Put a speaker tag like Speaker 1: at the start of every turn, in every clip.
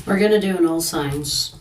Speaker 1: We're gonna do an all signs.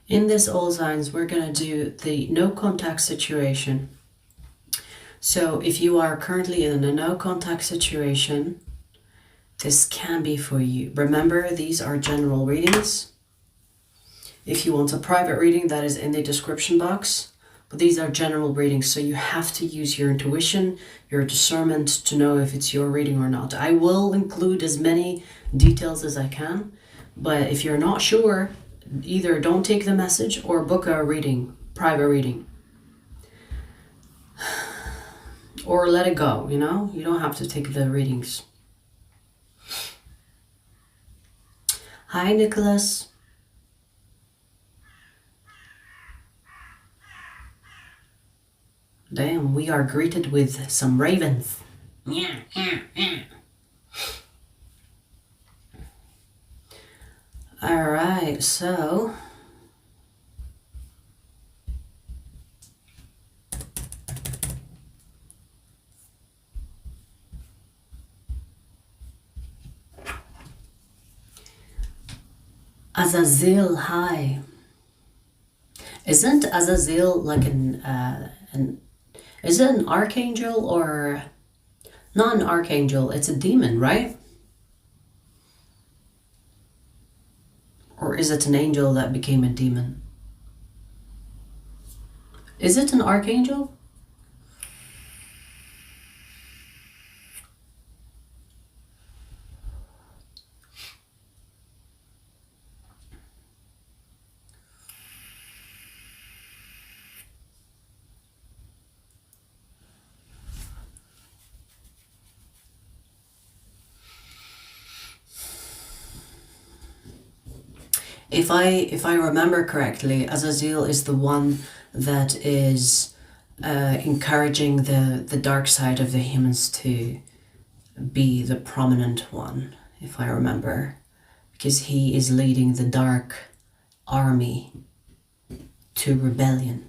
Speaker 1: In this all signs, we're going to do the no contact situation. So if you are currently in a no contact situation, this can be for you. Remember, these are general readings. If you want a private reading, that is in the description box. But these are general readings, so you have to use your intuition, your discernment to know if it's your reading or not. I will include as many details as I can, but if you're not sure, either don't take the message or book a reading, private reading. Or let it go, you know? You don't have to take the readings. Hi, Nicholas. Damn, we are greeted with some ravens. Yeah, yeah, yeah. All right, so Aazil, hi. Isn't Aazil like is it an archangel or not an archangel? It's a demon, right? Or is it an angel that became a demon? Is it an archangel? If I remember correctly, Aazil is the one that is encouraging the dark side of the humans to be the prominent one, if I remember, because he is leading the dark army to rebellion.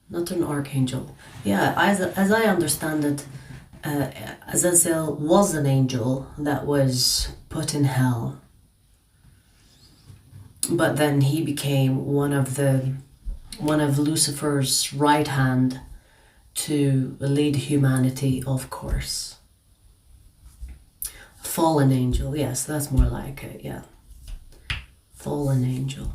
Speaker 1: Not an archangel. Yeah, as I understand it, Aazil was an angel that was put in hell. But then he became one of Lucifer's right hand to lead humanity, of course. Fallen angel, yes, that's more like it, yeah. Fallen angel.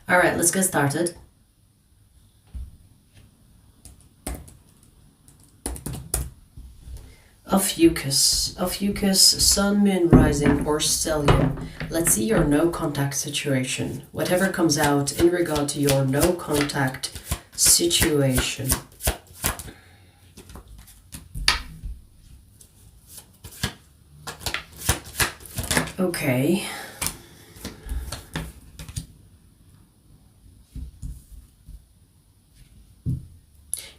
Speaker 1: All right, let's get started. Ophiuchus, sun, moon, rising, or stellium. Let's see your no contact situation. Whatever comes out in regard to your no contact situation. Okay.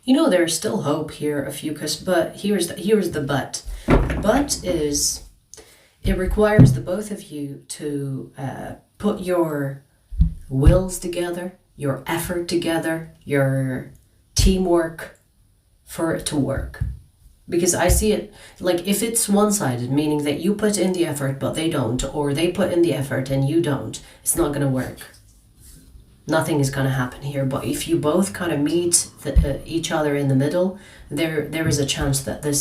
Speaker 1: You know, there's still hope here, Ophiuchus, but here's the but. The but is, it requires the both of you to put your wills together, your effort together, your teamwork for it to work. Because I see it like if it's one-sided, meaning that you put in the effort but they don't, or they put in the effort and you don't, it's not going to work. Nothing is going to happen here. But if you both kind of meet each other in the middle, there is a chance that there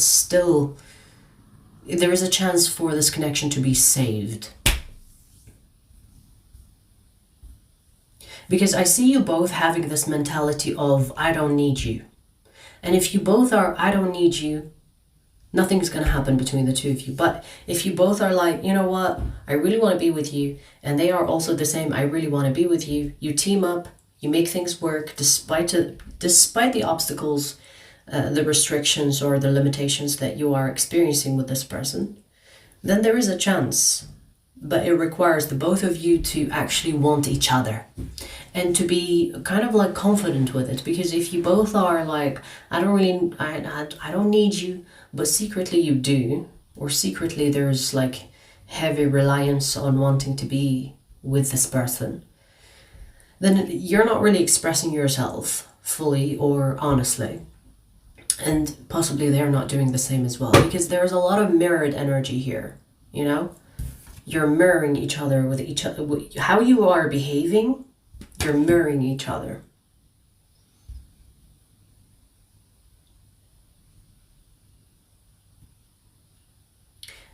Speaker 1: is a chance for this connection to be saved. Because I see you both having this mentality of, I don't need you. And if you both are, I don't need you, nothing's going to happen between the two of you. But if you both are like, you know what, I really want to be with you, and they are also the same, I really want to be with you, you team up, you make things work despite the obstacles, the restrictions or the limitations that you are experiencing with this person, then there is a chance. But it requires the both of you to actually want each other and to be kind of like confident with it. Because if you both are like, I don't need you, but secretly you do, or secretly there's like heavy reliance on wanting to be with this person, then you're not really expressing yourself fully or honestly. And possibly they're not doing the same as well, because there's a lot of mirrored energy here, you know? You're mirroring each other with each other. How you are behaving, you're mirroring each other.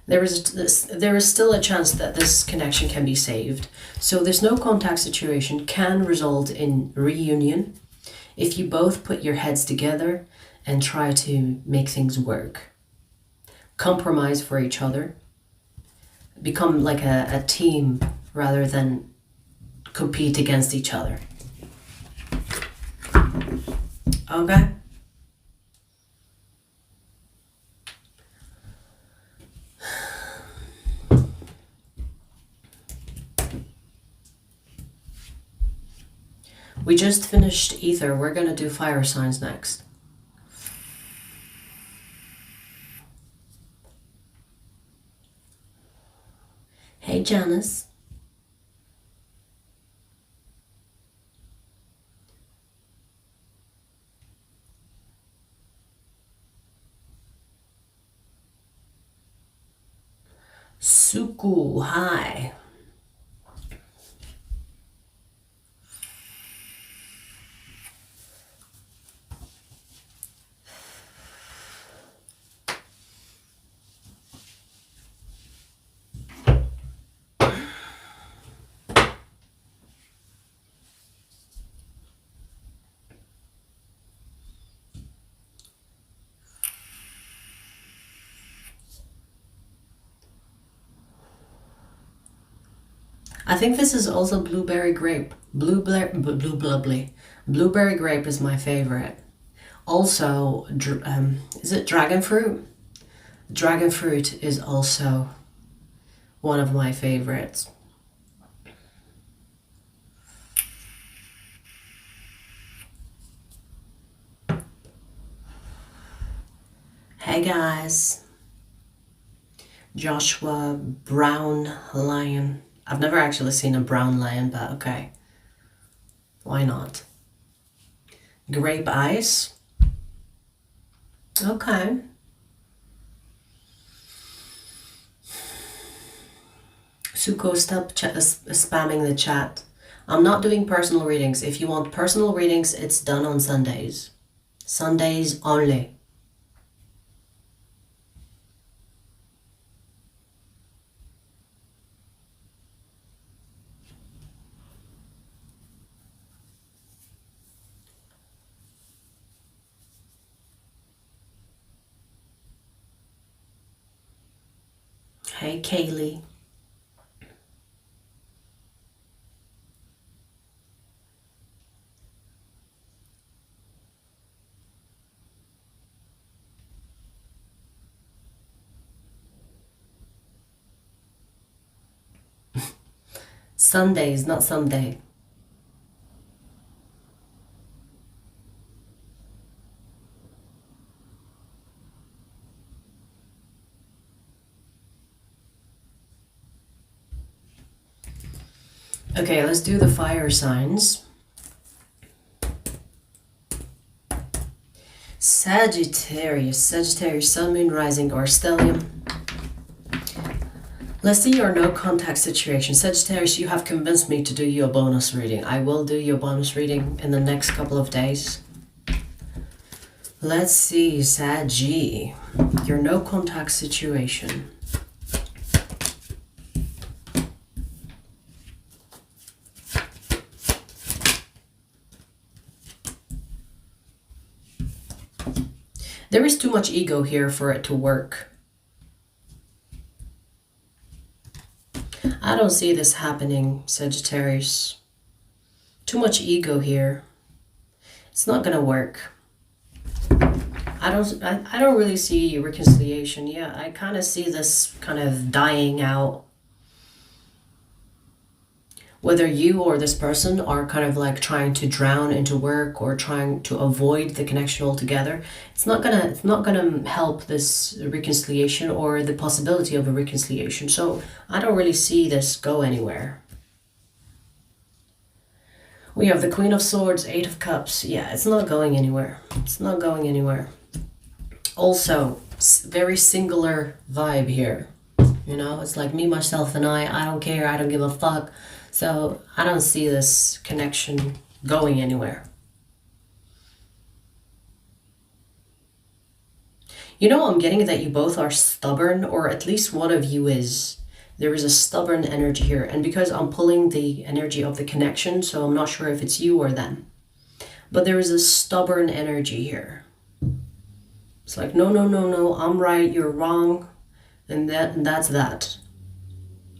Speaker 1: There is still a chance that this connection can be saved. So this no contact situation can result in reunion if you both put your heads together and try to make things work. Compromise for each other. Become like a team rather than compete against each other. Okay? We just finished ether. We're gonna do fire signs next. Hey, Janice. Suku, hi. I think this is also blueberry grape. Blueberry grape is my favorite. Also, is it dragon fruit? Dragon fruit is also one of my favorites. Hey guys. Joshua, brown lion. I've never actually seen a brown lion, but okay. Why not? Grape ice. Okay. Suko, stop spamming the chat. I'm not doing personal readings. If you want personal readings, it's done on Sundays. Sundays only. Hey, Kaylee. Sundays, not Sunday. Okay, let's do the fire signs. Sagittarius, Sagittarius, Sun, Moon, Rising, or Stellium. Let's see your no contact situation. Sagittarius, you have convinced me to do your bonus reading. I will do your bonus reading in the next couple of days. Let's see, Saggy, your no contact situation. There is too much ego here for it to work. I don't see this happening, Sagittarius. Too much ego here. It's not gonna work. I don't really see reconciliation. Yeah, I kind of see this kind of dying out. Whether you or this person are kind of like trying to drown into work or trying to avoid the connection altogether, it's not gonna help this reconciliation or the possibility of a reconciliation. So I don't really see this go anywhere. We have the Queen of Swords, Eight of Cups. Yeah, it's not going anywhere. It's not going anywhere. Also, very singular vibe here. You know, it's like me, myself, and I don't care, I don't give a fuck. So I don't see this connection going anywhere. You know, I'm getting that you both are stubborn, or at least one of you is. There is a stubborn energy here. And because I'm pulling the energy of the connection, so I'm not sure if it's you or them. But there is a stubborn energy here. It's like, no, no, no, no, I'm right, you're wrong. And that's that.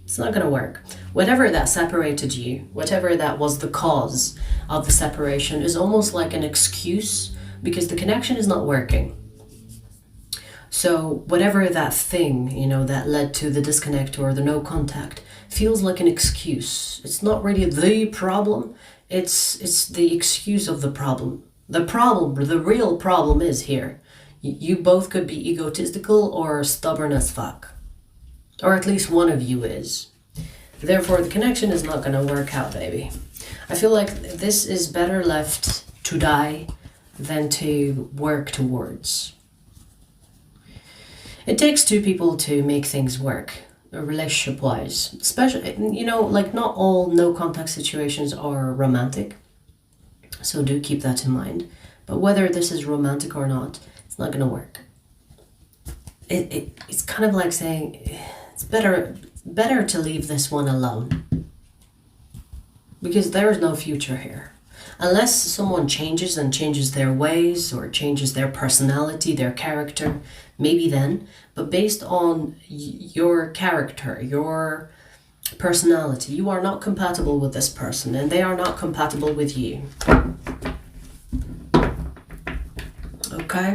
Speaker 1: It's not gonna work. Whatever that separated you, whatever that was the cause of the separation, is almost like an excuse because the connection is not working. So whatever that thing, you know, that led to the disconnect or the no contact feels like an excuse. It's not really the problem. It's the excuse of the problem. The real problem is here. You both could be egotistical or stubborn as fuck. Or at least one of you is. Therefore, the connection is not going to work out, baby. I feel like this is better left to die than to work towards. It takes two people to make things work, relationship-wise. Especially, you know, like not all no-contact situations are romantic. So do keep that in mind. But whether this is romantic or not, it's not going to work. It's kind of like saying it's better to leave this one alone. Because there is no future here. Unless someone changes and changes their ways or changes their personality, their character, maybe then. But based on your character, your personality, you are not compatible with this person and they are not compatible with you. Okay?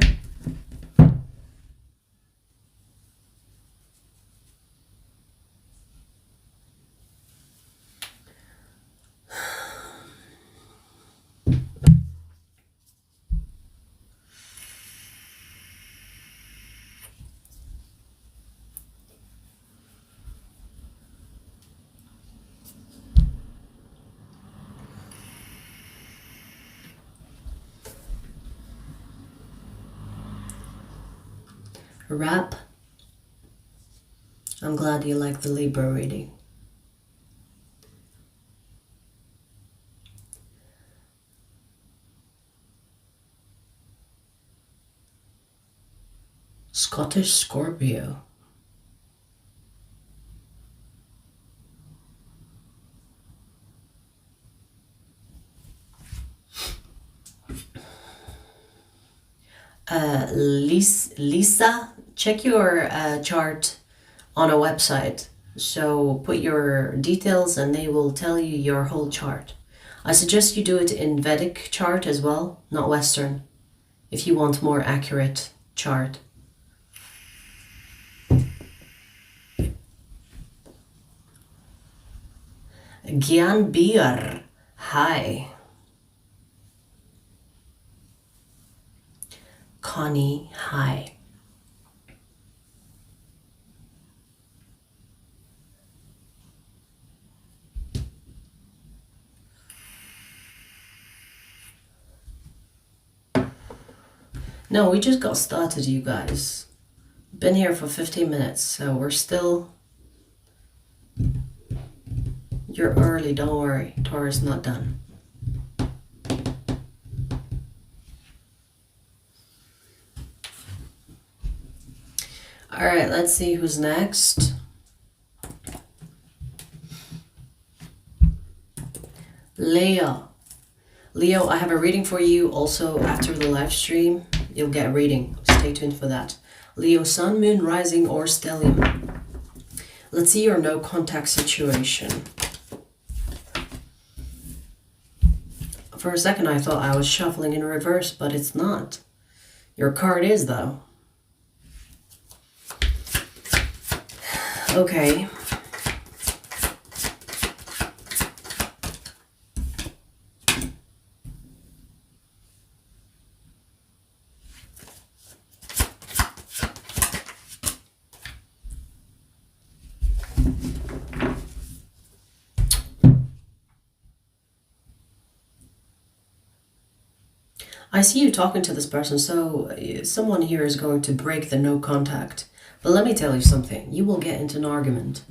Speaker 1: Wrap. I'm glad you like the Libra reading. Scottish Scorpio. Lisa, check your chart on a website. So put your details and they will tell you your whole chart. I suggest you do it in Vedic chart as well, not Western, if you want more accurate chart. Gyan Bir, hi. Connie, hi. No, we just got started, you guys. Been here for 15 minutes, so we're still... You're early, don't worry. Taurus not done. Alright, let's see who's next. Leo. Leo, I have a reading for you also after the live stream. You'll get a reading. Stay tuned for that. Leo, Sun, Moon, Rising, or Stellium. Let's see your no contact situation. For a second I thought I was shuffling in reverse, but it's not. Your card is though. Okay. I see you talking to this person, so someone here is going to break the no contact. But let me tell you something, you will get into an argument.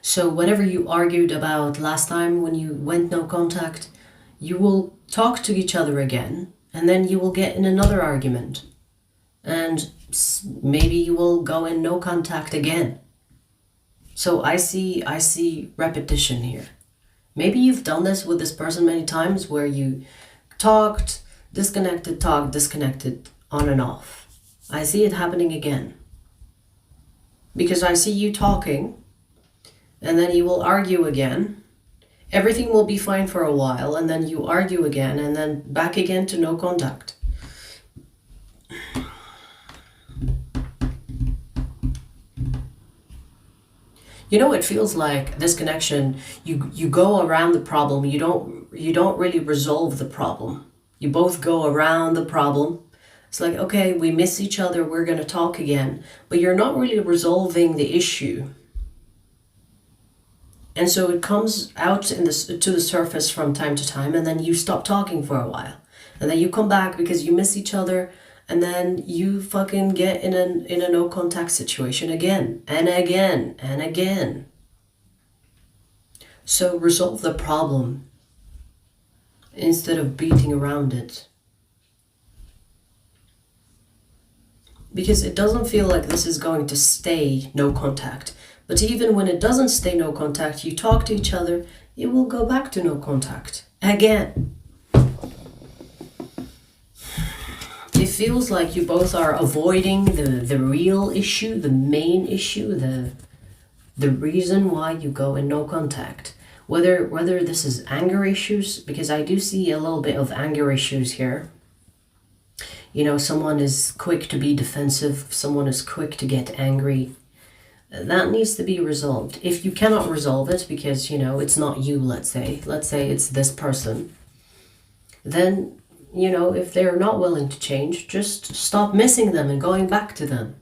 Speaker 1: So whatever you argued about last time when you went no contact, you will talk to each other again, and then you will get in another argument. And maybe you will go in no contact again. So I see repetition here. Maybe you've done this with this person many times where you talked, disconnected, talked, disconnected, on and off. I see it happening again. Because I see you talking, and then you will argue again. Everything will be fine for a while, and then you argue again, and then back again to no contact. You know, it feels like this connection, you go around the problem, you don't really resolve the problem. You both go around the problem. It's like, okay, we miss each other, we're going to talk again, but you're not really resolving the issue. And so it comes out to the surface from time to time, and then you stop talking for a while. And then you come back because you miss each other, and then you fucking get in a no contact situation again, and again, and again. So resolve the problem instead of beating around it. Because it doesn't feel like this is going to stay no contact. But even when it doesn't stay no contact, you talk to each other, it will go back to no contact again. It feels like you both are avoiding the real issue, the main issue, the reason why you go in no contact. Whether this is anger issues, because I do see a little bit of anger issues here. You know, someone is quick to be defensive, someone is quick to get angry. That needs to be resolved. If you cannot resolve it because, you know, it's not you, let's say it's this person, then, you know, if they're not willing to change, just stop missing them and going back to them.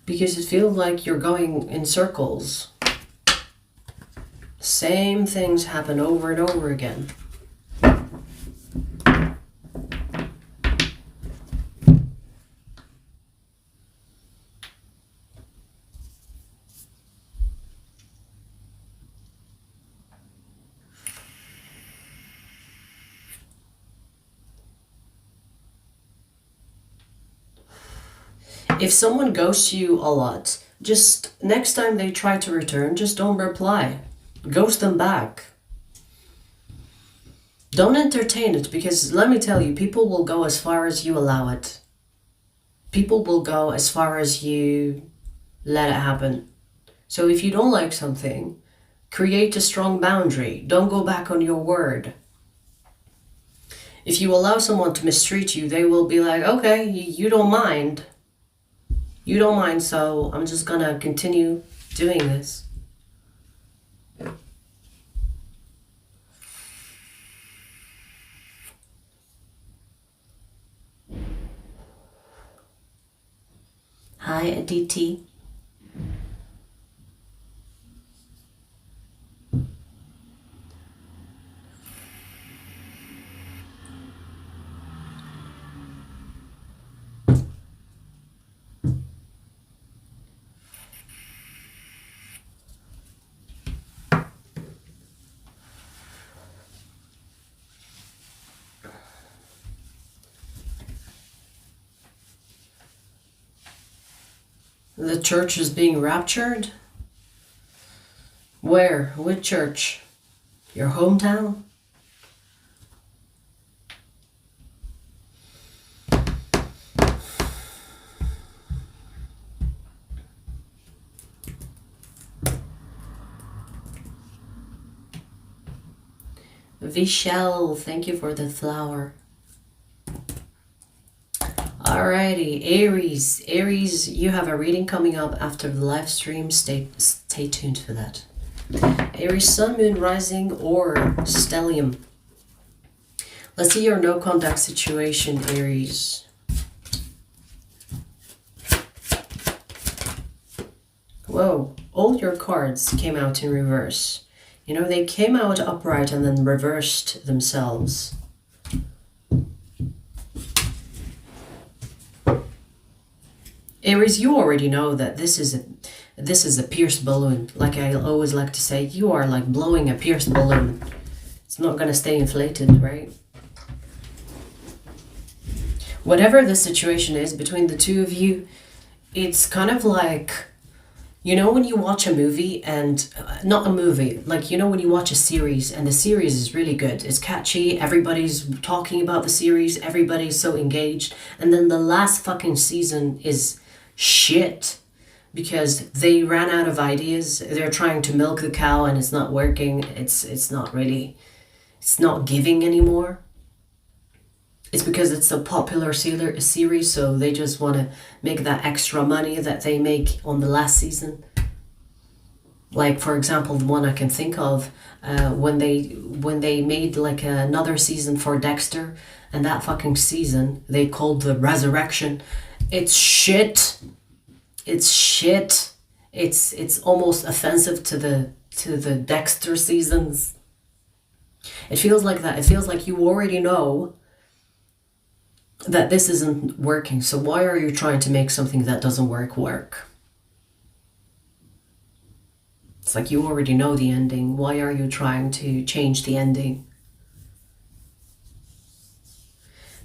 Speaker 1: Because it feels like you're going in circles. Same things happen over and over again. If someone ghosts you a lot, just next time they try to return, just don't reply. Ghost them back. Don't entertain it, because let me tell you, people will go as far as you allow it. People will go as far as you let it happen. So if you don't like something, create a strong boundary. Don't go back on your word. If you allow someone to mistreat you, they will be like, okay, you don't mind. You don't mind, so I'm just gonna continue doing this. Hi, Aditi. The church is being raptured? Where? Which church? Your hometown? Vishal, thank you for the flower. Alrighty, Aries. Aries, you have a reading coming up after the live stream. Stay tuned for that. Aries, Sun, Moon, Rising, or Stellium. Let's see your no contact situation, Aries. Whoa, all your cards came out in reverse. You know, they came out upright and then reversed themselves. Aries, you already know that this is a pierced balloon. Like I always like to say, you are like blowing a pierced balloon. It's not going to stay inflated, right? Whatever the situation is between the two of you, it's kind of like, you know, when you watch a movie and, not a movie, like, you know, when you watch a series and the series is really good, it's catchy, everybody's talking about the series, everybody's so engaged, and then the last fucking season is shit because they ran out of ideas, they're trying to milk the cow and it's not working, it's not giving anymore. It's because it's a popular series, so they just want to make that extra money that they make on the last season. Like, for example, the one I can think of, when they made like another season for Dexter, and that fucking season they called the Resurrection. It's shit. It's shit. It's almost offensive to the Dexter seasons. It feels like that. It feels like you already know that this isn't working, so why are you trying to make something that doesn't work? It's like you already know the ending. Why are you trying to change the ending?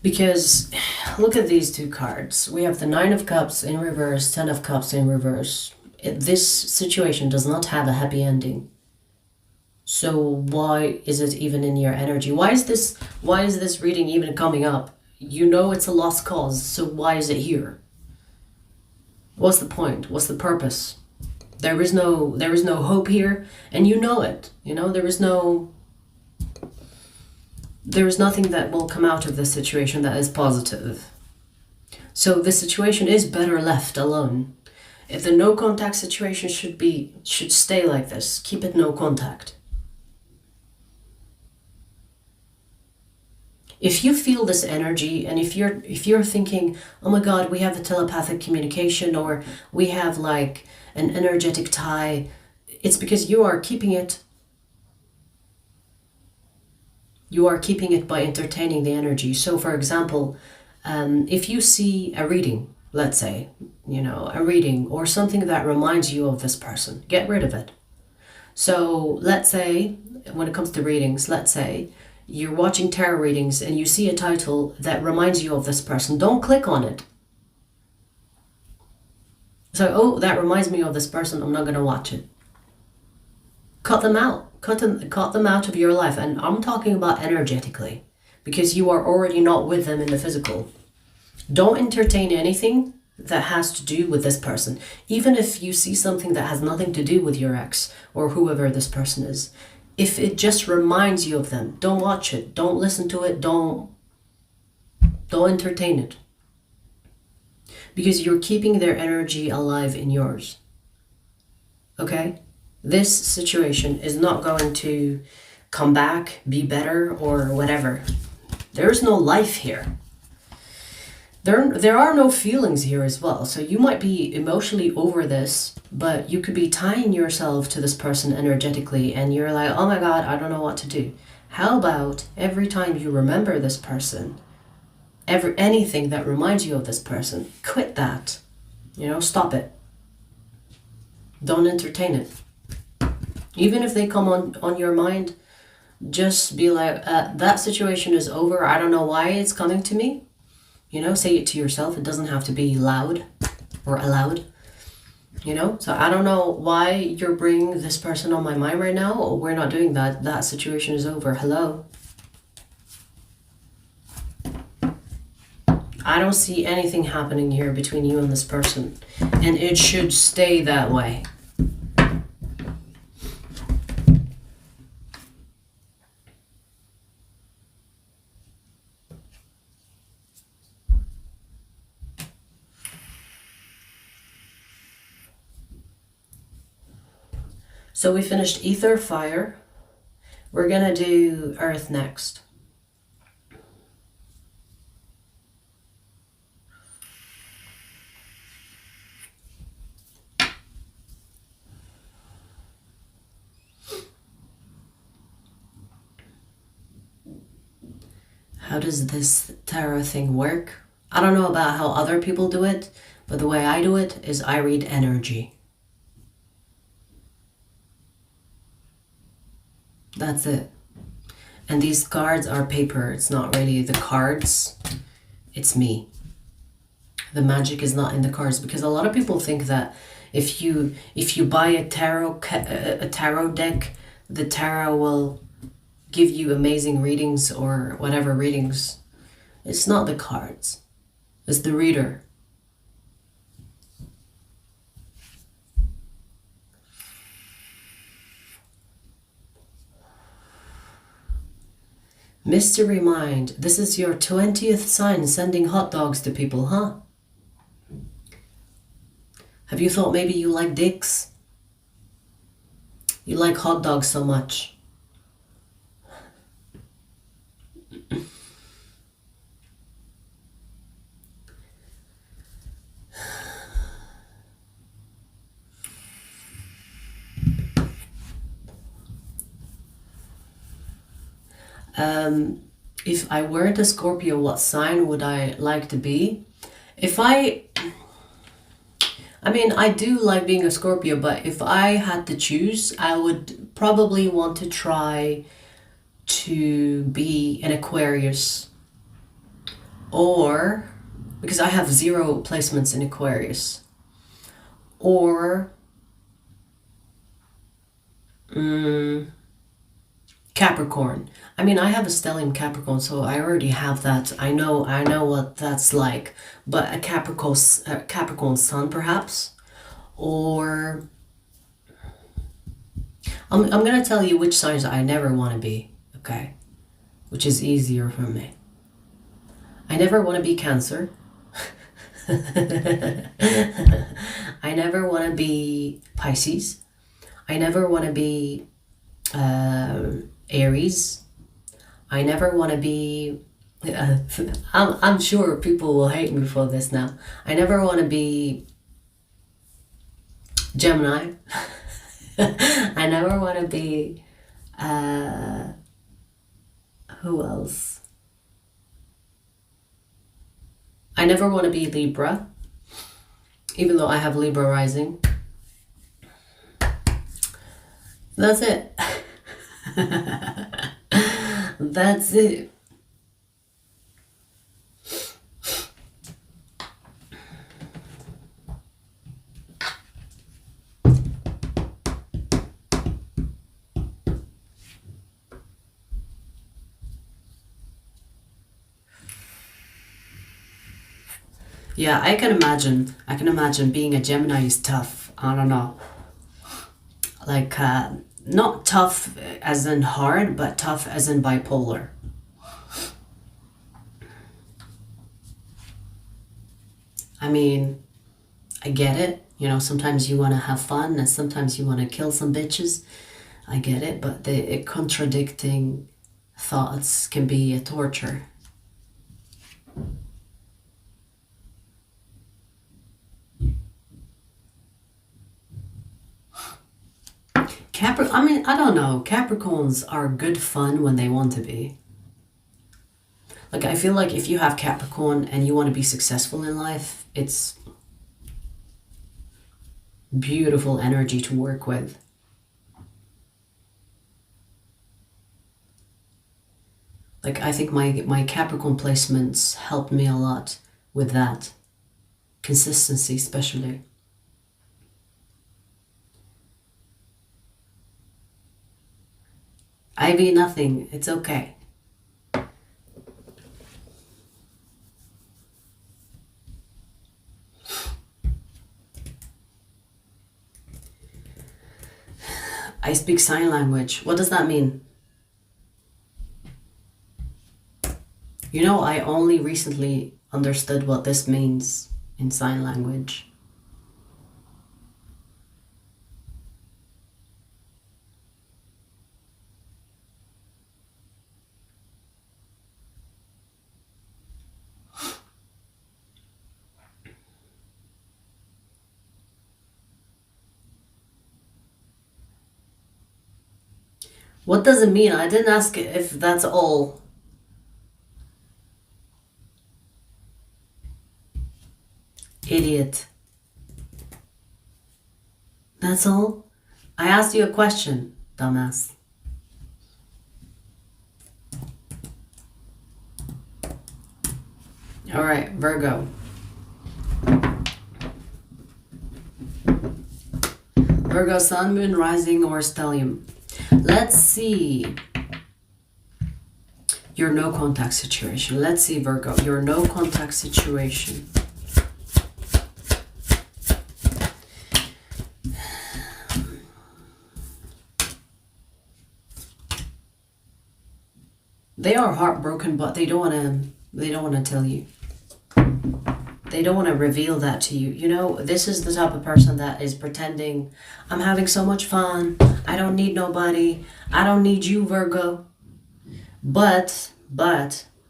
Speaker 1: Because look at these two cards. We have the Nine of Cups in reverse, Ten of Cups in reverse. This situation does not have a happy ending. So why is it even in your energy? Why is this reading even coming up? You know it's a lost cause, so why is it here? What's the point? What's the purpose? There is no hope here, and you know it. You know, there is nothing that will come out of this situation that is positive. So the situation is better left alone. If the no contact situation should stay like this, keep it no contact. If you feel this energy, and if you're thinking, oh my God, we have a telepathic communication, or we have like an energetic tie, it's because you are keeping it. You are keeping it by entertaining the energy. So for example, if you see a reading, let's say, you know, a reading or something that reminds you of this person, get rid of it. So let's say, when it comes to readings, let's say you're watching tarot readings and you see a title that reminds you of this person, don't click on it. So, oh, that reminds me of this person, I'm not going to watch it. Cut them out. Cut them out of your life. And I'm talking about energetically, because you are already not with them in the physical. Don't entertain anything that has to do with this person. Even if you see something that has nothing to do with your ex or whoever this person is. If it just reminds you of them, don't watch it. Don't listen to it. Don't entertain it. Because you're keeping their energy alive in yours. Okay? This situation is not going to come back, be better, or whatever. There's no life here. There are no feelings here as well. So you might be emotionally over this, but you could be tying yourself to this person energetically, and you're like, oh my God, I don't know what to do. How about every time you remember this person, anything that reminds you of this person, quit that. You know, stop it. Don't entertain it. Even if they come on your mind, just be like, that situation is over. I don't know why it's coming to me. You know, say it to yourself. It doesn't have to be loud or aloud. You know, so I don't know why you're bringing this person on my mind right now. We're not doing that. That situation is over. Hello. I don't see anything happening here between you and this person. And it should stay that way. So we finished ether, fire. We're gonna do earth next. How does this tarot thing work? I don't know about how other people do it, but the way I do it is I read energy. That's it. And these cards are paper. It's not really the cards. It's me. The magic is not in the cards, because a lot of people think that if you buy a tarot deck, the tarot will give you amazing readings or whatever readings. It's not the cards. It's the reader. Mystery Mind. This is your 20th sign sending hot dogs to people, huh? Have you thought maybe you like dicks? You like hot dogs so much. If I weren't a Scorpio, what sign would I like to be? I mean, I do like being a Scorpio, but if I had to choose, I would probably want to try to be an Aquarius. Or, because I have 0 placements in Aquarius. Or Capricorn. I mean, I have a stellium Capricorn, so I already have that. I know what that's like. But a Capricorn sun, perhaps. Or I'm gonna tell you which signs I never want to be. Okay, which is easier for me. I never want to be Cancer. I never want to be Pisces. I never want to be Aries. I never want to be I'm sure people will hate me for this now. I never want to be Gemini. I never want to be who else? I never want to be Libra, even though I have Libra rising. That's it. That's it. Yeah, I can imagine being a Gemini is tough. I don't know. Like, not tough as in hard, but tough as in bipolar. I mean, I get it. You know, sometimes you want to have fun and sometimes you want to kill some bitches. I get it, but the contradicting thoughts can be a torture. I mean, I don't know. Capricorns are good fun when they want to be. Like, I feel like if you have Capricorn and you want to be successful in life, it's beautiful energy to work with. Like, I think my Capricorn placements helped me a lot with that. Consistency, especially. Ivy, nothing. It's okay. I speak sign language. What does that mean? You know, I only recently understood what this means in sign language. What does it mean? I didn't ask if that's all. Idiot. That's all? I asked you a question, dumbass. All right, Virgo. Virgo, sun, moon, rising, or stellium. Let's see your no contact situation. Let's see, Virgo, your no contact situation. They are heartbroken, but they don't want to tell you. They don't want to reveal that to you. You know, this is the type of person that is pretending, I'm having so much fun. I don't need nobody. I don't need you, Virgo. But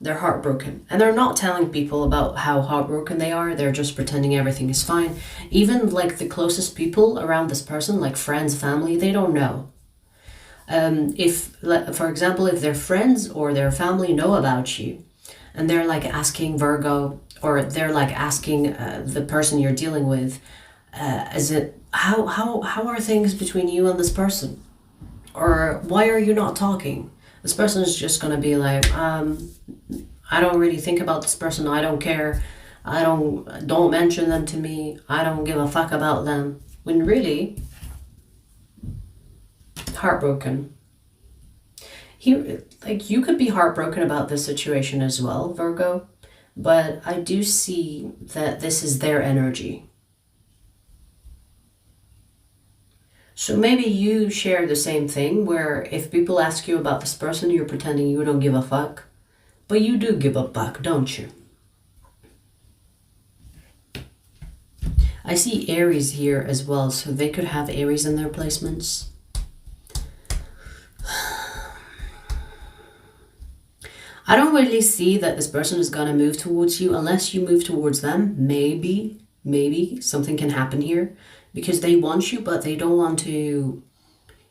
Speaker 1: they're heartbroken. And they're not telling people about how heartbroken they are. They're just pretending everything is fine. Even like the closest people around this person, like friends, family, they don't know. If, for example, if their friends or their family know about you, and they're like asking Virgo, or they're like asking the person you're dealing with, is it how are things between you and this person, or why are you not talking? This person is just gonna be like, I don't really think about this person. I don't care. Don't mention them to me. I don't give a fuck about them. When really, heartbroken. You could be heartbroken about this situation as well, Virgo, but I do see that this is their energy. So maybe you share the same thing, where if people ask you about this person, you're pretending you don't give a fuck, but you do give a fuck, don't you? I see Aries here as well, so they could have Aries in their placements. I don't really see that this person is going to move towards you unless you move towards them. Maybe something can happen here, because they want you, but they don't want to,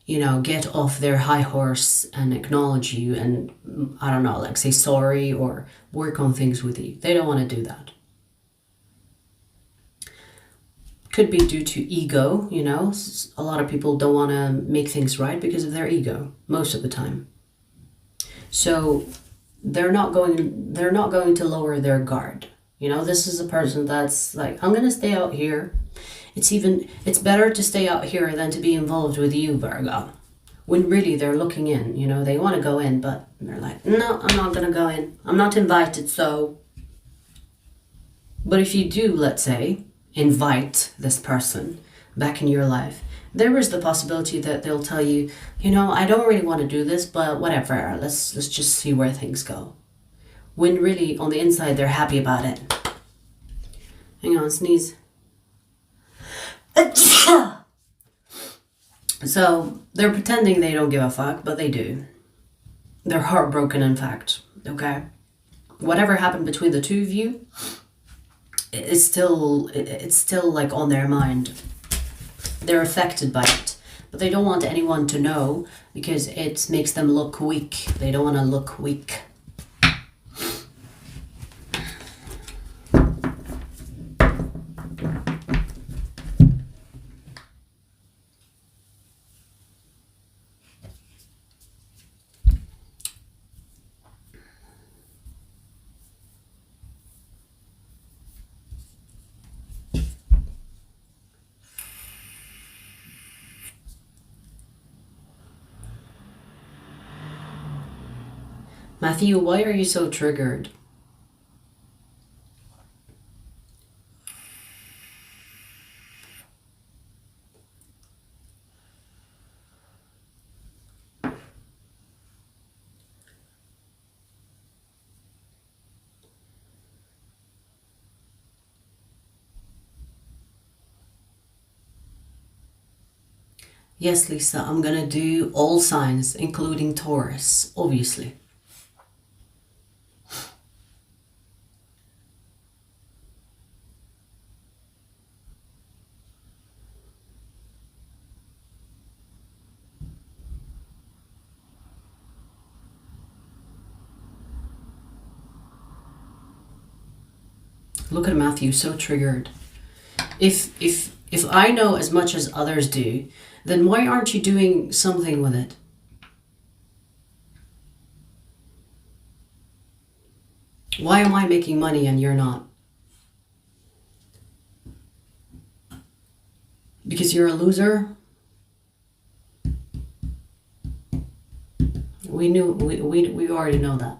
Speaker 1: you know, get off their high horse and acknowledge you and, I don't know, like say sorry or work on things with you. They don't want to do that. Could be due to ego, you know. A lot of people don't want to make things right because of their ego most of the time. So they're not going to lower their guard. You know, this is a person that's like, I'm gonna stay out here. It's better to stay out here than to be involved with you, Virgo. When really they're looking in, you know, they want to go in, but they're like, no, I'm not gonna go in. I'm not invited, so. But if you do, let's say, invite this person back in your life, there is the possibility that they'll tell you, you know, I don't really want to do this, but whatever, let's just see where things go. When really, on the inside, they're happy about it. Hang on, sneeze. So, they're pretending they don't give a fuck, but they do. They're heartbroken, in fact, okay? Whatever happened between the two of you, it's still like on their mind. They're affected by it, but they don't want anyone to know because it makes them look weak. They don't want to look weak. Matthew, why are you so triggered? Yes, Lisa, I'm gonna do all signs, including Taurus, obviously. Look at Matthew, so triggered. If I know as much as others do, then why aren't you doing something with it? Why am I making money and you're not? Because you're a loser? We already know that.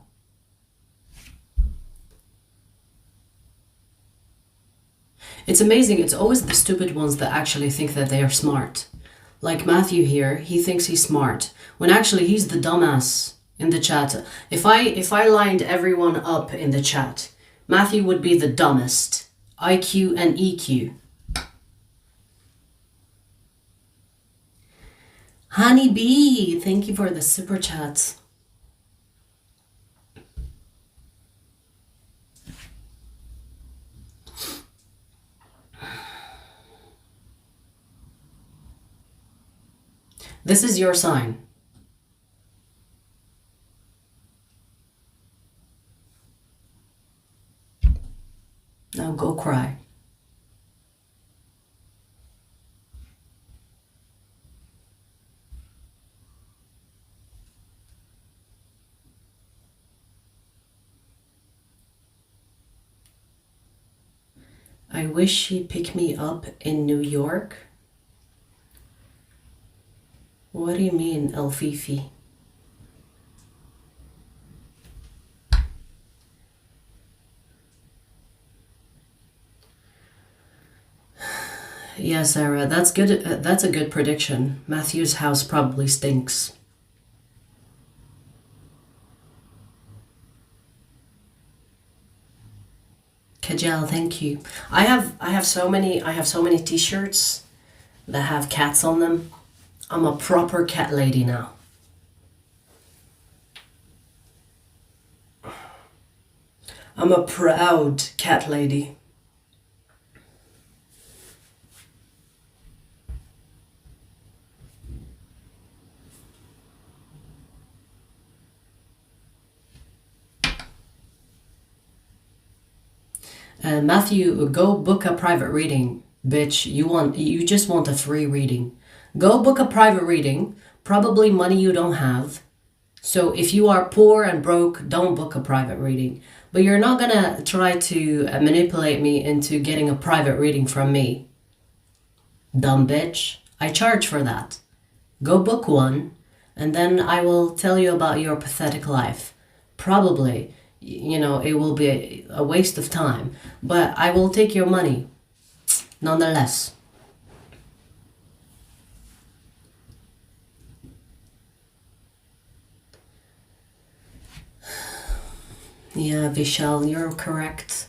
Speaker 1: It's amazing, it's always the stupid ones that actually think that they are smart. Like Matthew here, he thinks he's smart, when actually he's the dumbass in the chat. If I lined everyone up in the chat, Matthew would be the dumbest. IQ and EQ. Honey Bee, thank you for the super chat. This is your sign. Now go cry. I wish she'd pick me up in New York. What do you mean, Elfifi? Yeah, Sarah, that's good. That's a good prediction. Matthew's house probably stinks. Kajal, thank you. I have so many t-shirts that have cats on them. I'm a proper cat lady now. I'm a proud cat lady. Matthew, go book a private reading, bitch. You just want a free reading. Go book a private reading, probably money you don't have. So if you are poor and broke, don't book a private reading. But you're not gonna try to manipulate me into getting a private reading from me. Dumb bitch. I charge for that. Go book one, and then I will tell you about your pathetic life. Probably, it will be a waste of time, but I will take your money, nonetheless. Yeah, Vishal, you're correct.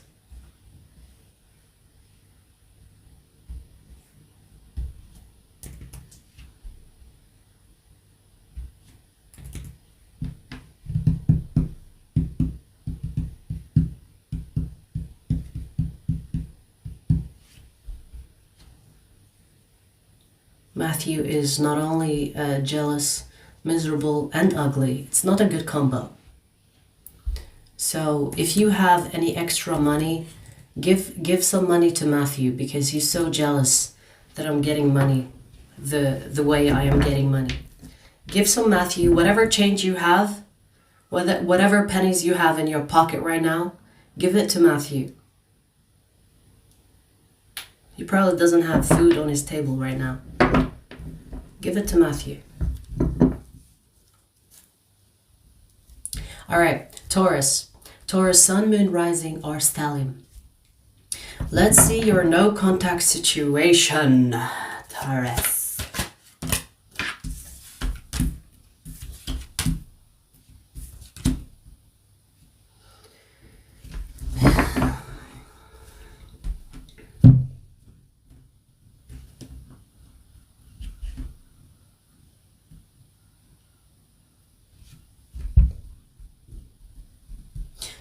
Speaker 1: Matthew is not only jealous, miserable, and ugly. It's not a good combo. So if you have any extra money, give some money to Matthew, because he's so jealous that I'm getting money the way I am getting money. Give some Matthew, whatever change you have, whatever pennies you have in your pocket right now, give it to Matthew. He probably doesn't have food on his table right now. Give it to Matthew. All right, Taurus. Taurus, sun, moon, rising, or stellium. Let's see your no contact situation, Taurus.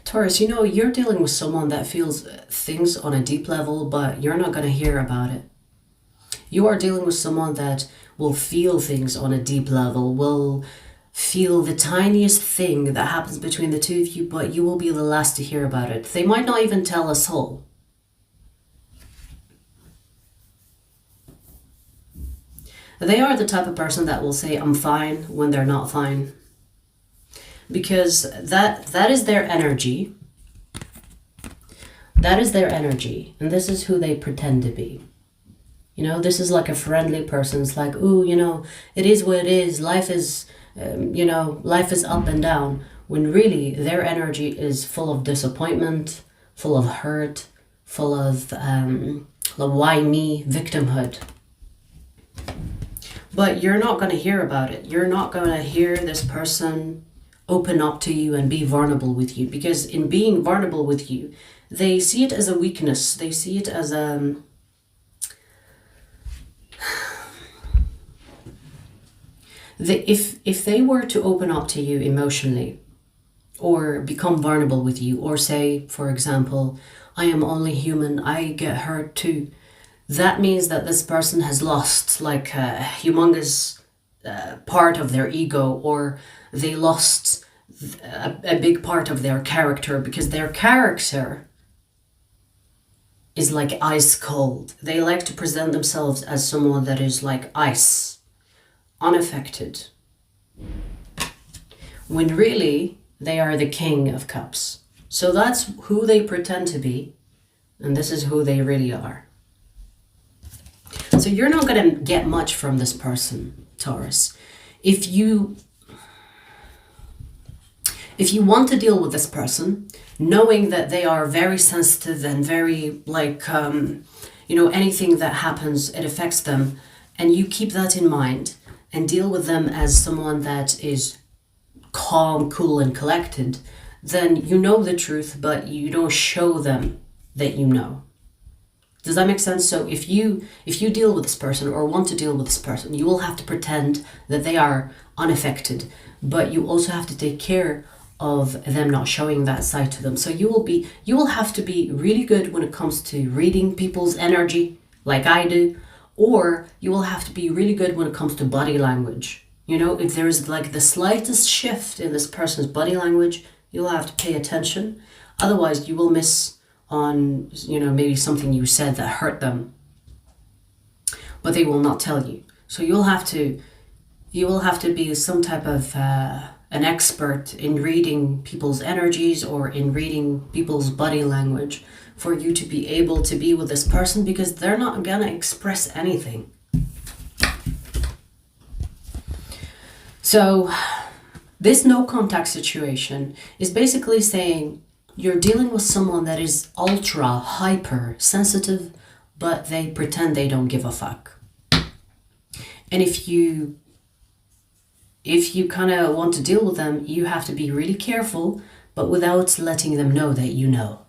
Speaker 1: Taurus, you know, you're dealing with someone that feels things on a deep level, but you're not going to hear about it. You are dealing with someone that will feel things on a deep level, will feel the tiniest thing that happens between the two of you, but you will be the last to hear about it. They might not even tell a soul. They are the type of person that will say, I'm fine, when they're not fine. Because that is their energy. That is their energy. And this is who they pretend to be. You know, this is like a friendly person. It's like, ooh, you know, it is what it is. Life is, you know, life is up and down. When really their energy is full of disappointment, full of hurt, full of why me, victimhood. But you're not going to hear about it. You're not going to hear this person open up to you and be vulnerable with you, because in being vulnerable with you, they see it as a weakness. They see it as if they were to open up to you emotionally or become vulnerable with you, or say, for example, I am only human, I get hurt too, that means that this person has lost like a humongous part of their ego, or they lost a big part of their character, because their character is like ice cold. They like to present themselves as someone that is like ice, unaffected, when really they are the king of cups. So that's who they pretend to be, and this is who they really are. So you're not going to get much from this person, Taurus. If you want to deal with this person, knowing that they are very sensitive and very like, you know, anything that happens, it affects them, and you keep that in mind and deal with them as someone that is calm, cool, and collected, then you know the truth, but you don't show them that you know. Does that make sense? So if you deal with this person or want to deal with this person, you will have to pretend that they are unaffected, but you also have to take care of them not showing that side to them. So you will have to be really good when it comes to reading people's energy, like I do, or you will have to be really good when it comes to body language. You know, if there's like the slightest shift in this person's body language, you'll have to pay attention. Otherwise, you will miss on, you know, maybe something you said that hurt them, but they will not tell you. So you will have to be some type of an expert in reading people's energies or in reading people's body language for you to be able to be with this person, because they're not gonna express anything. So this no contact situation is basically saying you're dealing with someone that is ultra hyper sensitive, but they pretend they don't give a fuck. And if you kind of want to deal with them, you have to be really careful, but without letting them know that you know.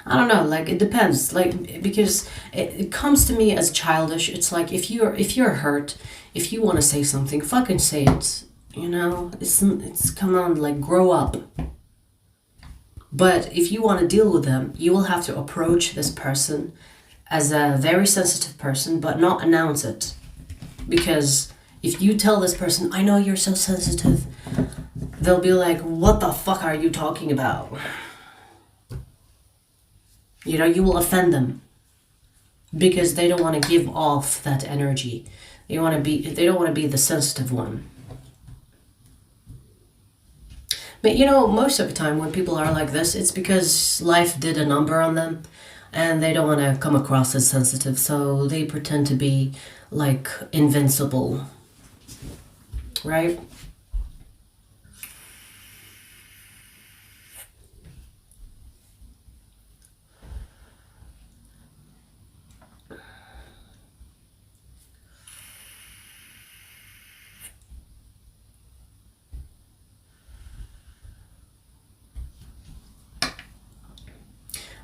Speaker 1: I don't know, like it depends, like, because it comes to me as childish. It's like if you're hurt, if you want to say something, fucking say it. You know, it's come on, like, grow up. But if you want to deal with them, you will have to approach this person as a very sensitive person, but not announce it. Because if you tell this person, I know you're so sensitive, they'll be like, what the fuck are you talking about? You know, you will offend them because they don't want to give off that energy. They don't want to be the sensitive one. But you know, most of the time when people are like this, it's because life did a number on them and they don't want to come across as sensitive, so they pretend to be like invincible, right?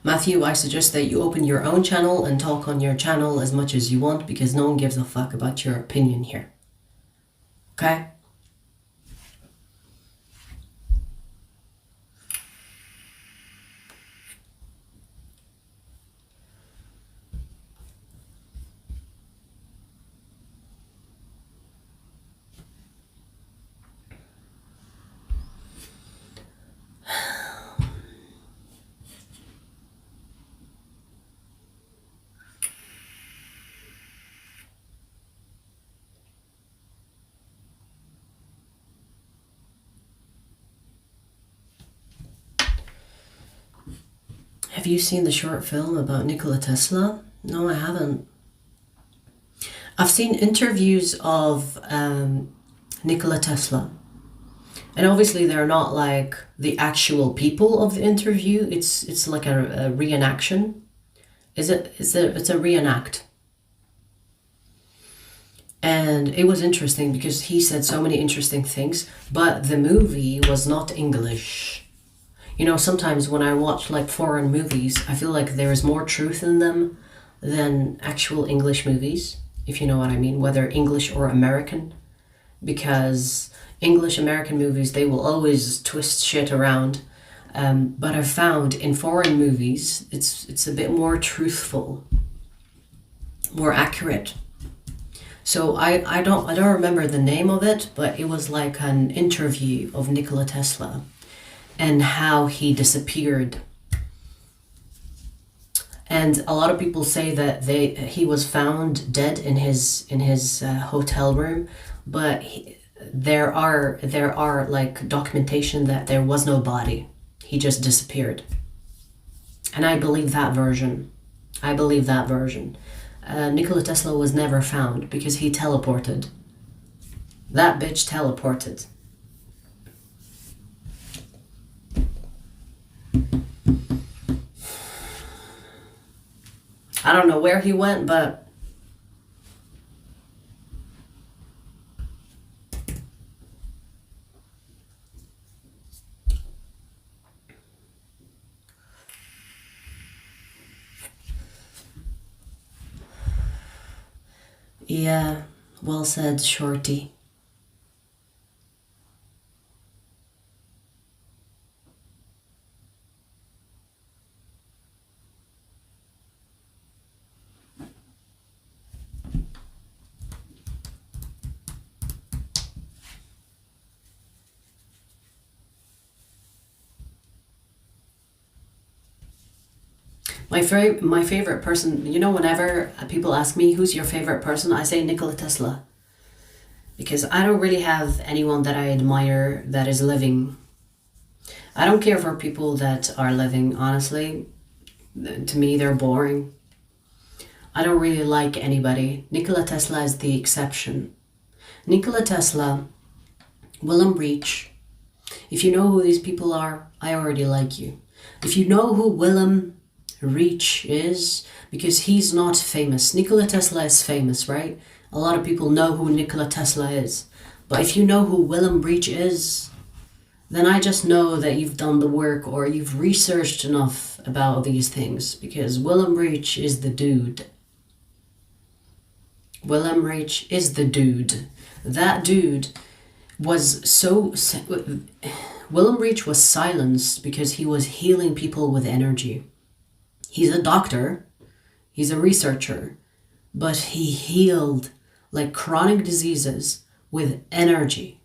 Speaker 1: Matthew, I suggest that you open your own channel and talk on your channel as much as you want, because no one gives a fuck about your opinion here. Okay? Have you seen the short film about Nikola Tesla? No, I haven't. I've seen interviews of Nikola Tesla. And obviously they're not like the actual people of the interview. It's like a reenaction. It's a reenact. And it was interesting because he said so many interesting things, but the movie was not English. You know, sometimes when I watch like foreign movies, I feel like there is more truth in them than actual English movies, if you know what I mean, whether English or American. Because English American movies, they will always twist shit around. But I've found in foreign movies, it's a bit more truthful, more accurate. So I don't remember the name of it, but it was like an interview of Nikola Tesla and how he disappeared. And a lot of people say that he was found dead in his hotel room, but there are like documentation that there was no body. He just disappeared. And I believe that version. Nikola Tesla was never found because he teleported. That bitch teleported. I don't know where he went, but yeah, well said, Shorty. My favorite person, you know, whenever people ask me who's your favorite person, I say Nikola Tesla. Because I don't really have anyone that I admire that is living. I don't care for people that are living, honestly. To me, they're boring. I don't really like anybody. Nikola Tesla is the exception. Nikola Tesla, William Reich. If you know who these people are, I already like you. If you know who William Reich is, because he's not famous. Nikola Tesla is famous, right? A lot of people know who Nikola Tesla is. But if you know who William Reich is, then I just know that you've done the work or you've researched enough about these things, because William Reich is the dude. William Reich is the dude. That dude was so... William Reich was silenced because he was healing people with energy. He's a doctor, he's a researcher, but he healed like chronic diseases with energy.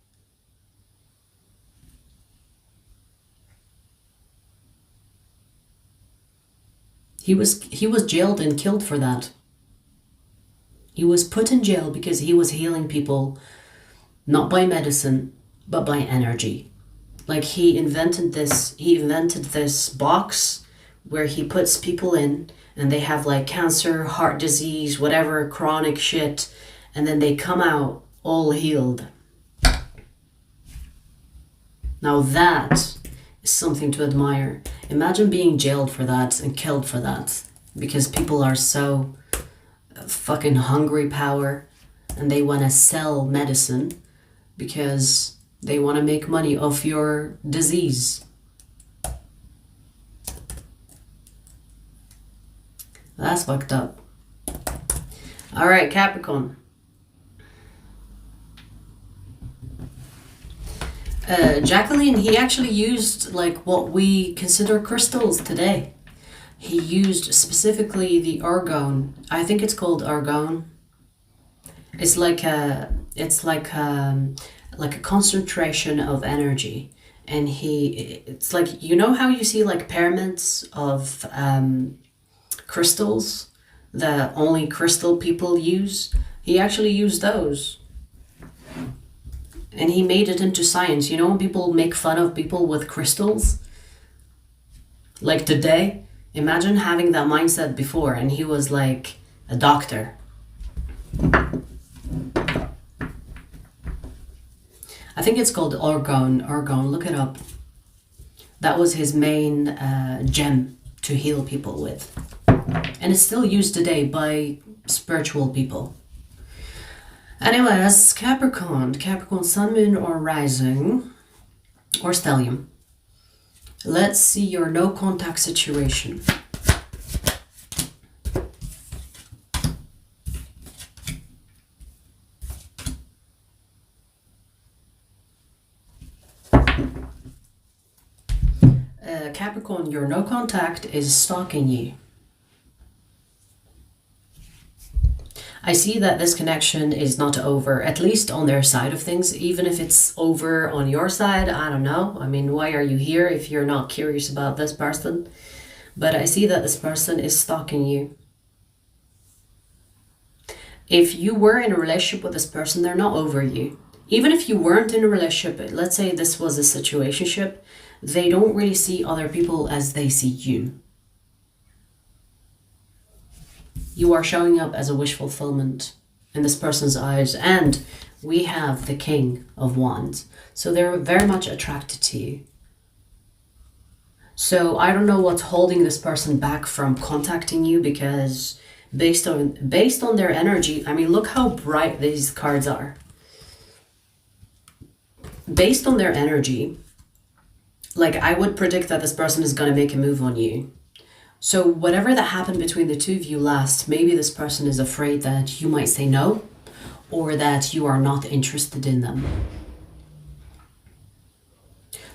Speaker 1: He was jailed and killed for that. He was put in jail because he was healing people not by medicine, but by energy. Like he invented this box where he puts people in and they have like cancer, heart disease, whatever chronic shit, and then they come out all healed. Now that is something to admire. Imagine being jailed for that and killed for that, because people are so fucking hungry power and they want to sell medicine because they want to make money off your disease. That's fucked up. All right, Capricorn. Jacqueline, he actually used like what we consider crystals today. He used specifically the argon. I think it's called argon. It's like a concentration of energy, and it's like, you know how you see like pyramids of crystals that only crystal people use. He actually used those, and he made it into science. You know when people make fun of people with crystals, like today, imagine having that mindset before, and he was like a doctor. I think it's called argon. Argon, look it up. That was his main gem to heal people with. And it's still used today by spiritual people. Anyways, Capricorn. Capricorn, Sun, Moon, or Rising, or Stellium. Let's see your no contact situation. Capricorn, your no contact is stalking you. I see that this connection is not over, at least on their side of things. Even if it's over on your side, I don't know. I mean, why are you here if you're not curious about this person? But I see that this person is stalking you. If you were in a relationship with this person, they're not over you. Even if you weren't in a relationship, let's say this was a situationship, they don't really see other people as they see you. You are showing up as a wish fulfillment in this person's eyes, and we have the King of Wands. So they're very much attracted to you. So I don't know what's holding this person back from contacting you, because based on their energy, I mean, look how bright these cards are. Based on their energy, like, I would predict that this person is going to make a move on you. So whatever that happened between the two of you last, maybe this person is afraid that you might say no, or that you are not interested in them.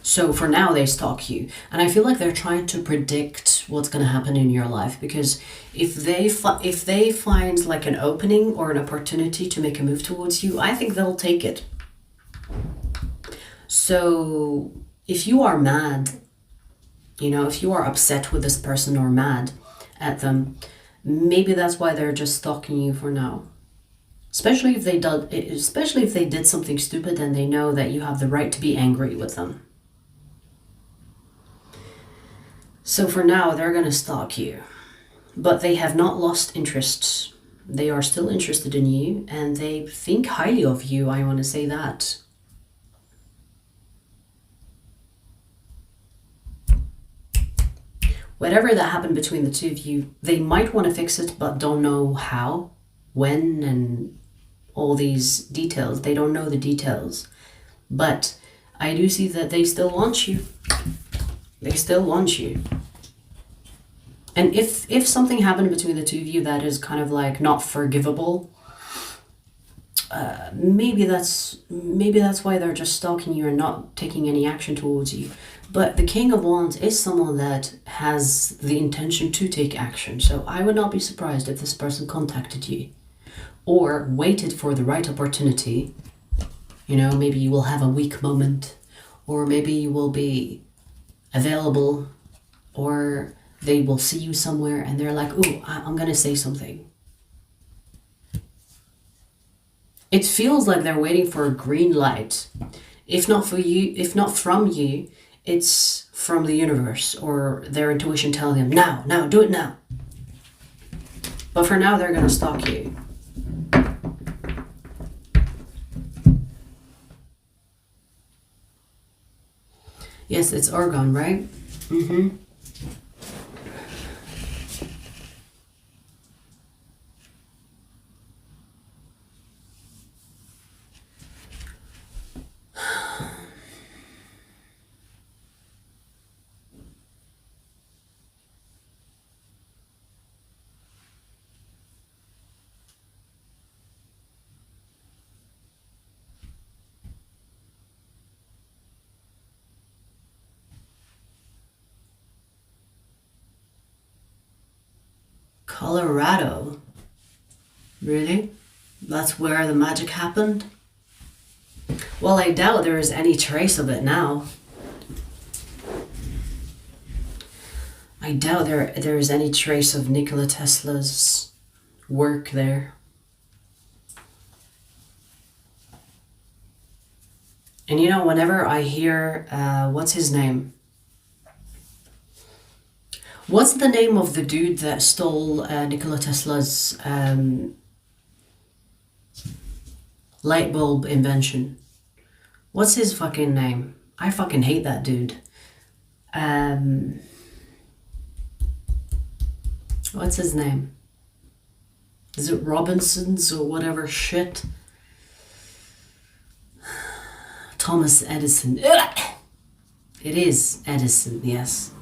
Speaker 1: So for now, they stalk you. And I feel like they're trying to predict what's going to happen in your life, because if they find like an opening or an opportunity to make a move towards you, I think they'll take it. So if you are mad, you know, if you are upset with this person or mad at them, maybe that's why they're just stalking you for now. Especially if they did something stupid and they know that you have the right to be angry with them. So for now, they're going to stalk you. But they have not lost interest. They are still interested in you, and they think highly of you, I want to say that. Whatever that happened between the two of you, they might want to fix it, but don't know how, when, and all these details. They don't know the details. But I do see that they still want you. They still want you. And if something happened between the two of you that is kind of like not forgivable, maybe that's why they're just stalking you and not taking any action towards you. But the King of Wands is someone that has the intention to take action. So I would not be surprised if this person contacted you or waited for the right opportunity. You know, maybe you will have a weak moment, or maybe you will be available, or they will see you somewhere and they're like, ooh, I'm going to say something. It feels like they're waiting for a green light. If not for you, if not from you, it's from the universe or their intuition telling them, now, do it now. But for now, they're going to stalk you. Yes, it's argon, right? Mm-hmm. Colorado. Really? That's where the magic happened? Well, I doubt there is any trace of it now. I doubt there is any trace of Nikola Tesla's work there. And you know, whenever I hear, what's his name? What's the name of the dude that stole Nikola Tesla's light bulb invention? What's his fucking name? I fucking hate that dude. What's his name? Is it Robinson's or whatever shit? Thomas Edison. Ugh! It is Edison, yes.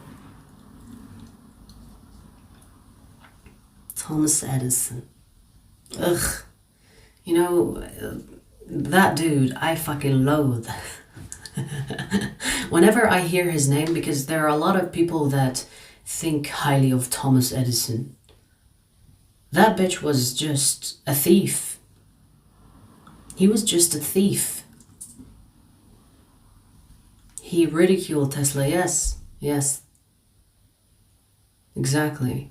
Speaker 1: Thomas Edison. Ugh. You know, that dude, I fucking loathe. Whenever I hear his name, because there are a lot of people that think highly of Thomas Edison. That bitch was just a thief. He was just a thief. He ridiculed Tesla, yes. Yes. Exactly.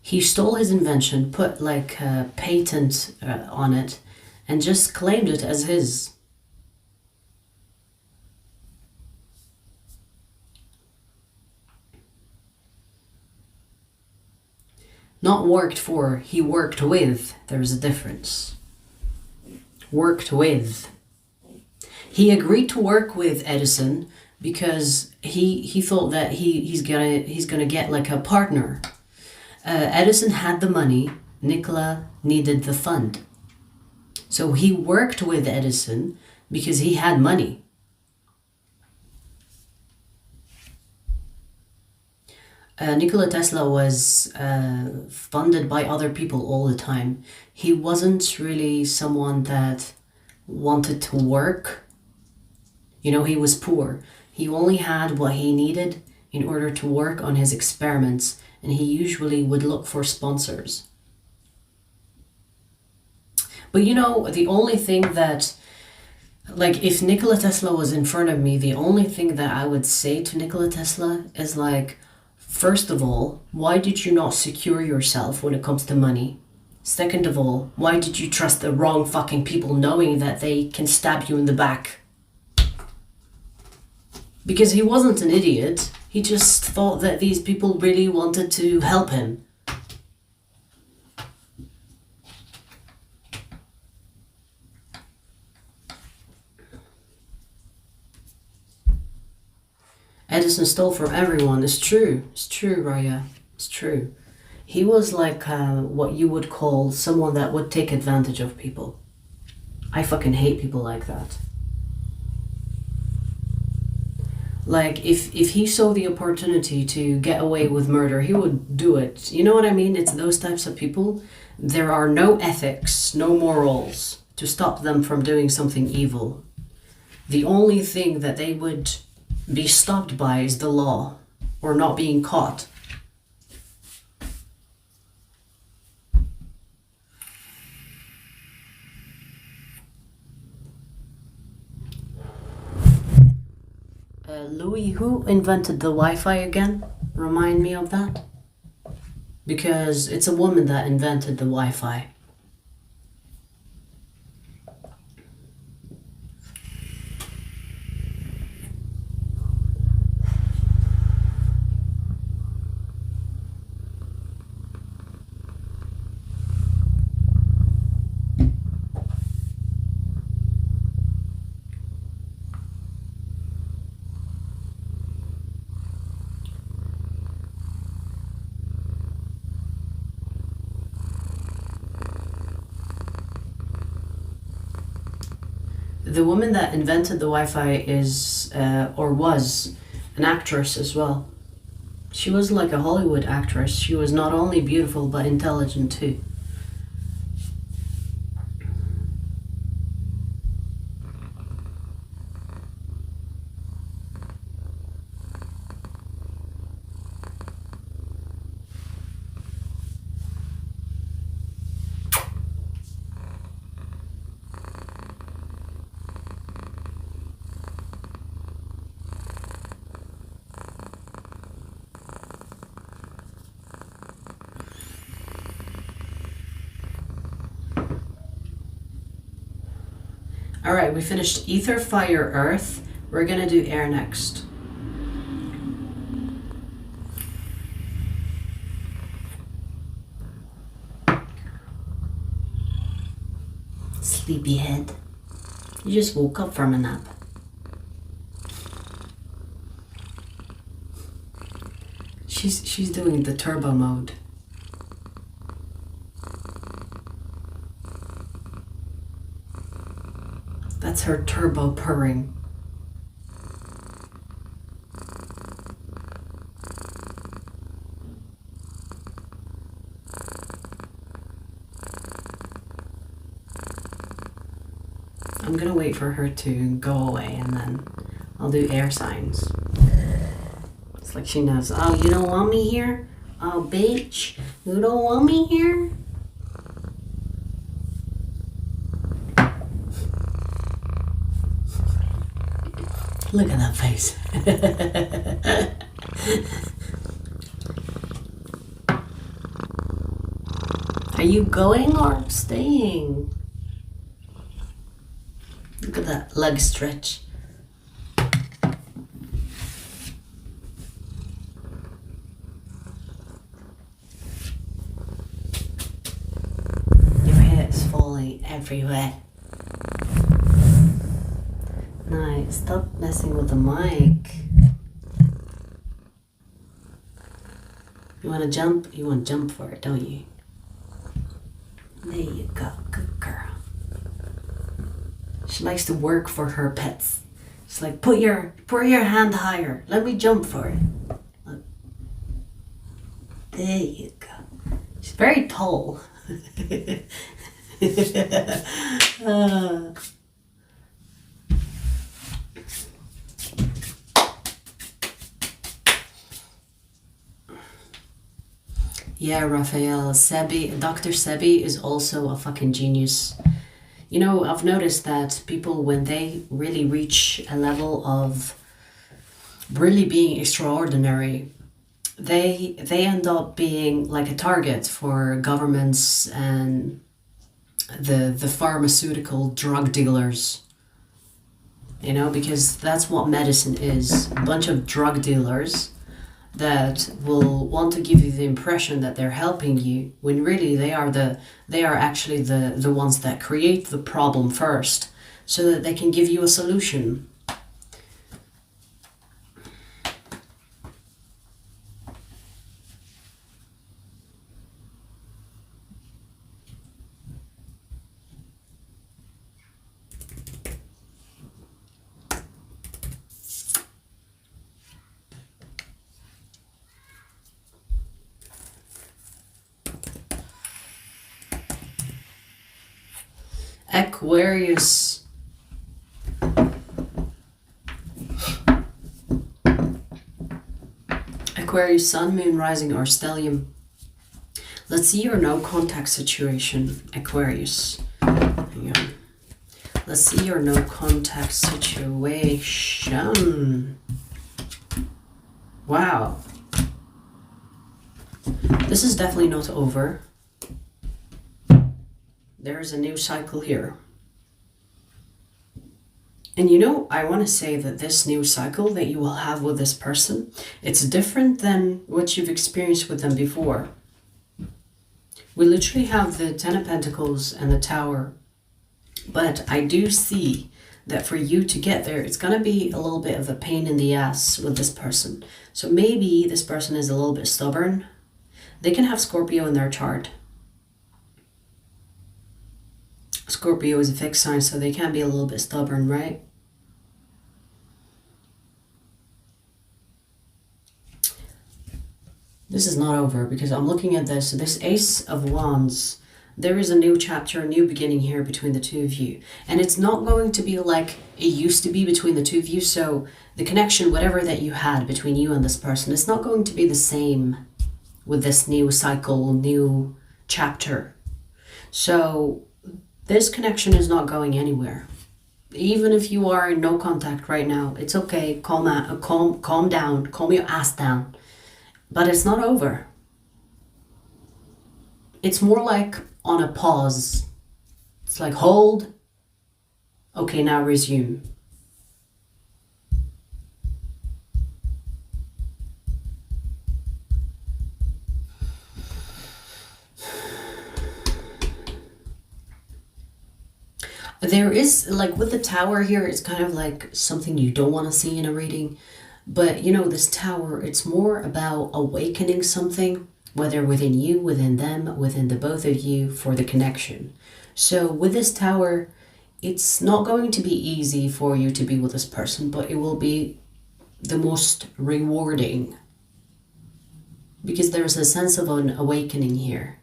Speaker 1: He stole his invention, put like a patent on it, and just claimed it as his. Not worked for, he worked with. There's a difference. Worked with. He agreed to work with Edison because he thought that he's gonna get like a partner. Edison had the money, Nikola needed the fund. So he worked with Edison because he had money. Nikola Tesla was funded by other people all the time. He wasn't really someone that wanted to work. You know, he was poor. He only had what he needed in order to work on his experiments, and he usually would look for sponsors. But you know, the only thing that, like, if Nikola Tesla was in front of me, the only thing that I would say to Nikola Tesla is like, first of all, why did you not secure yourself when it comes to money? Second of all, why did you trust the wrong fucking people knowing that they can stab you in the back? Because he wasn't an idiot. He just thought that these people really wanted to help him. Edison stole from everyone. It's true. It's true, Raya. It's true. He was like what you would call someone that would take advantage of people. I fucking hate people like that. Like, if he saw the opportunity to get away with murder, he would do it. You know what I mean? It's those types of people. There are no ethics, no morals to stop them from doing something evil. The only thing that they would be stopped by is the law, or not being caught. Louis, who invented the Wi-Fi again? Remind me of that. Because it's a woman that invented the Wi-Fi. The woman that invented the Wi-Fi is, or was, an actress as well. She was like a Hollywood actress. She was not only beautiful, but intelligent too. All right, we finished ether, fire, earth. We're gonna do air next. Sleepyhead. You just woke up from a nap. She's doing the turbo mode. That's her turbo purring. I'm gonna wait for her to go away and then I'll do air signs. It's like she knows, oh, you don't want me here? Oh, bitch, you don't want me here? Look at that face. Are you going or staying? Look at that leg stretch. Your hair is falling everywhere. Nice. Stop messing with the mic. You want to jump? You want to jump for it, don't you? There you go. Good girl. She likes to work for her pets. She's like, put your hand higher. Let me jump for it. Look. There you go. She's very tall. Yeah, Raphael, Dr. Sebi is also a fucking genius. You know, I've noticed that people, when they really reach a level of really being extraordinary, they end up being like a target for governments and the pharmaceutical drug dealers. You know, because that's what medicine is. A bunch of drug dealers that will want to give you the impression that they're helping you when really they are actually the ones that create the problem first so that they can give you a solution. Aquarius. Aquarius, sun, moon, rising, or stellium. Let's see your no contact situation, Aquarius. Hang on. Let's see your no contact situation. Wow. This is definitely not over. There is a new cycle here. And you know, I want to say that this new cycle that you will have with this person, it's different than what you've experienced with them before. We literally have the Ten of Pentacles and the Tower. But I do see that for you to get there, it's going to be a little bit of a pain in the ass with this person. So maybe this person is a little bit stubborn. They can have Scorpio in their chart. Scorpio is a fixed sign, so they can be a little bit stubborn, right? This is not over because I'm looking at this Ace of Wands. There is a new chapter, a new beginning here between the two of you. And it's not going to be like it used to be between the two of you. So the connection, whatever that you had between you and this person, it's not going to be the same with this new cycle, new chapter. So this connection is not going anywhere. Even if you are in no contact right now, it's okay. Calm down. Calm your ass down. But it's not over. It's more like on a pause. It's like hold Okay, now resume. There is, like with the tower here, it's kind of like something you don't want to see in a reading. But you know, this tower, it's more about awakening something, whether within you, within them, within the both of you, for the connection. So with this tower, it's not going to be easy for you to be with this person, but it will be the most rewarding. Because there's a sense of an awakening here.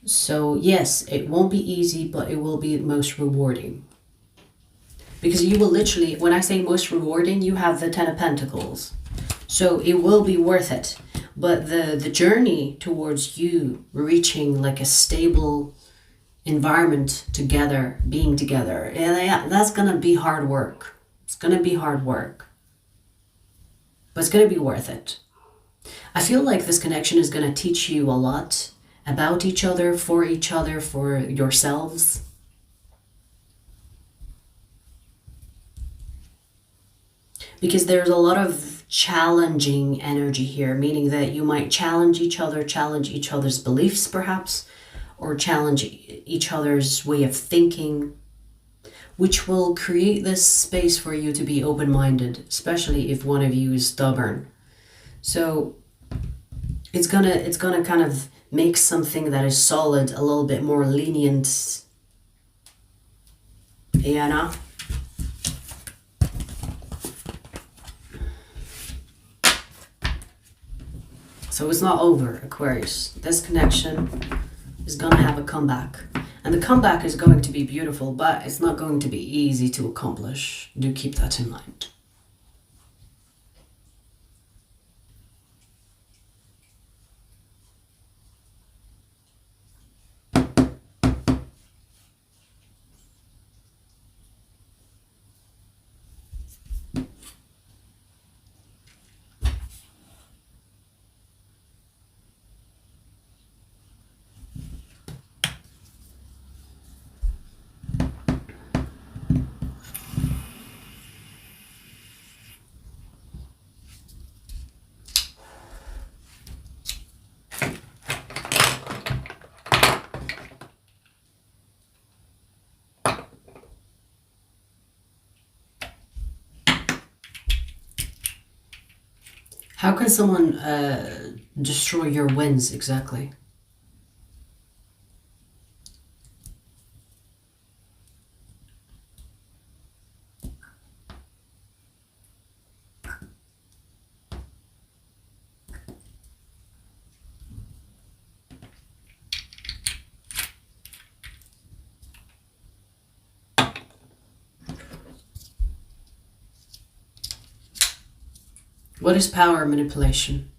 Speaker 1: So yes, it won't be easy, but it will be most rewarding. Because you will literally, when I say most rewarding, you have the Ten of Pentacles. So it will be worth it. But the journey towards you reaching like a stable environment together, being together, yeah, that's going to be hard work. It's going to be hard work. But it's going to be worth it. I feel like this connection is going to teach you a lot about each other, for yourselves. Because there's a lot of challenging energy here, meaning that you might challenge each other's beliefs perhaps, or challenge each other's way of thinking, which will create this space for you to be open-minded, especially if one of you is stubborn. So it's gonna kind of make something that is solid a little bit more lenient. Yeah. So it's not over, Aquarius. This connection is gonna have a comeback. And the comeback is going to be beautiful, but it's not going to be easy to accomplish. Do keep that in mind. How can someone destroy your wins exactly? What is power manipulation?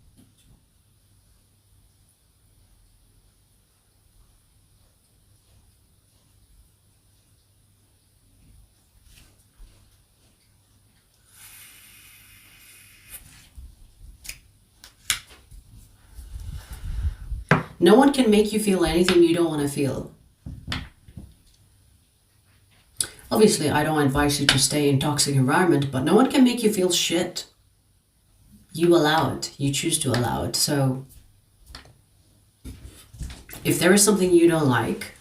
Speaker 1: No one can make you feel anything you don't want to feel. Obviously, I don't advise you to stay in toxic environment, but no one can make you feel shit. You allow it. You choose to allow it. So if there is something you don't like,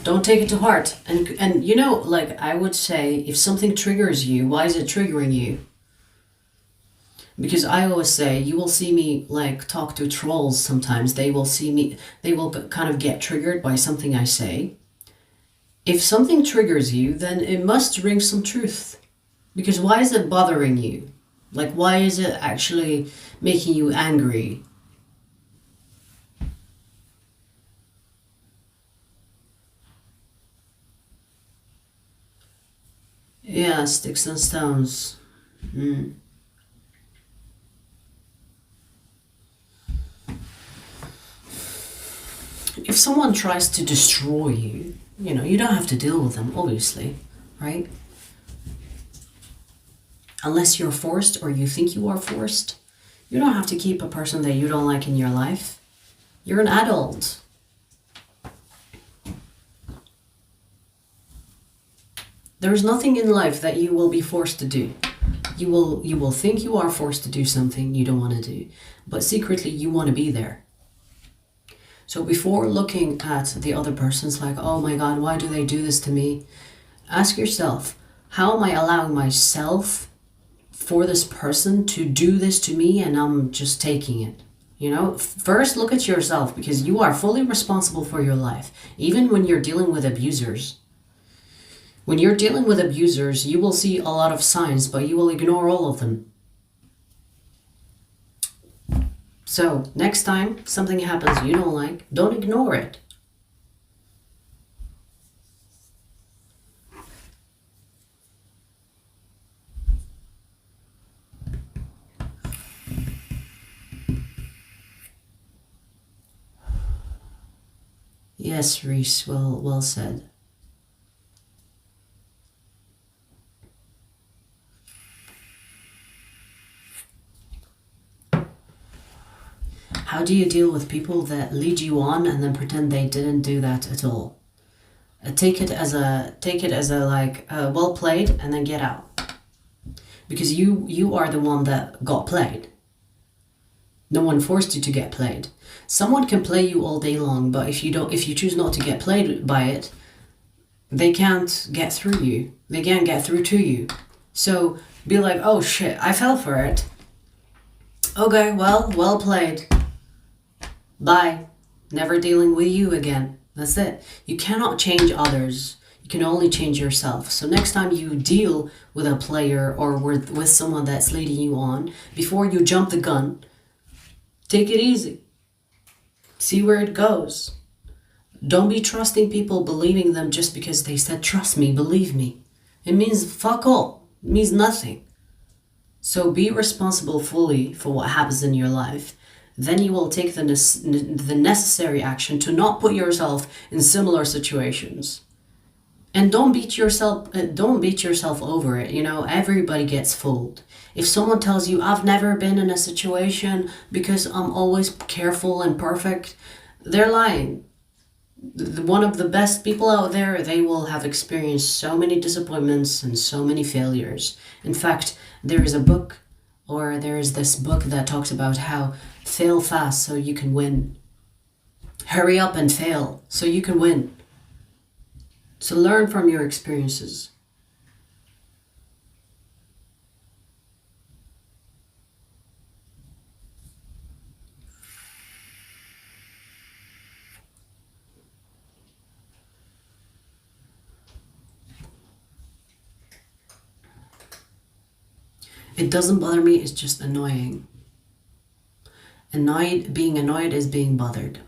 Speaker 1: don't take it to heart. And you know, like I would say, if something triggers you, why is it triggering you? Because I always say, you will see me like talk to trolls sometimes. They will see me, they will kind of get triggered by something I say. If something triggers you, then it must ring some truth. Because why is it bothering you? Like, why is it actually making you angry? Yeah, sticks and stones. If someone tries to destroy you, you know, you don't have to deal with them, obviously, right? Unless you're forced or you think you are forced. You don't have to keep a person that you don't like in your life. You're an adult. There is nothing in life that you will be forced to do. You will think you are forced to do something you don't want to do, but secretly you want to be there. So before looking at the other person's like, oh my God, why do they do this to me? Ask yourself, how am I allowing myself for this person to do this to me and I'm just taking it? You know, first look at yourself, because you are fully responsible for your life, even when you're dealing with abusers. When you're dealing with abusers, you will see a lot of signs, but you will ignore all of them. So, next time something happens you don't like, don't ignore it. Yes, Reese, well said. How do you deal with people that lead you on and then pretend they didn't do that at all? Take it as a like well played, and then get out. Because you are the one that got played. No one forced you to get played. Someone can play you all day long, but if you choose not to get played by it, they can't get through you. They can't get through to you. So be like, oh shit, I fell for it. Okay, well played. Bye. Never dealing with you again. That's it. You cannot change others. You can only change yourself. So next time you deal with a player or with someone that's leading you on, before you jump the gun, take it easy. See where it goes. Don't be trusting people, believing them just because they said, trust me, believe me. It means fuck all. It means nothing. So be responsible fully for what happens in your life. Then you will take the necessary action to not put yourself in similar situations. And don't beat yourself over it. You know, everybody gets fooled. If someone tells you, I've never been in a situation because I'm always careful and perfect, they're lying. One of the best people out there, they will have experienced so many disappointments and so many failures. In fact, there is this book that talks about how fail fast so you can win. Hurry up and fail so you can win. So learn from your experiences. It doesn't bother me, it's just annoying. Being annoyed is being bothered.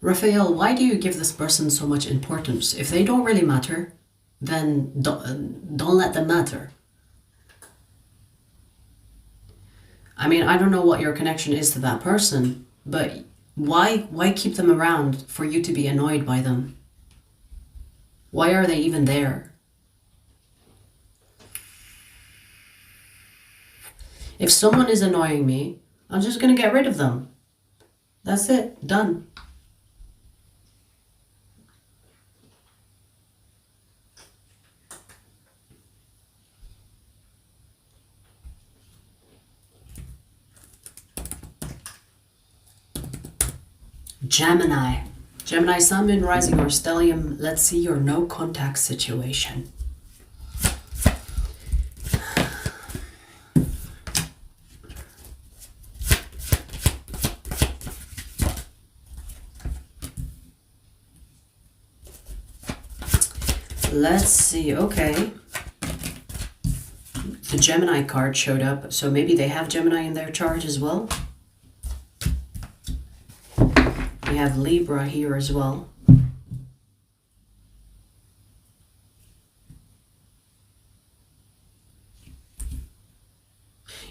Speaker 1: Raphael, why do you give this person so much importance? If they don't really matter, then don't let them matter. I mean, I don't know what your connection is to that person, but why keep them around for you to be annoyed by them? Why are they even there? If someone is annoying me, I'm just going to get rid of them. That's it. Done. Gemini. Gemini, Sun, Moon, Rising, or Stellium. Let's see your no contact situation. Let's see, okay. The Gemini card showed up, so maybe they have Gemini in their chart as well. We have Libra here as well.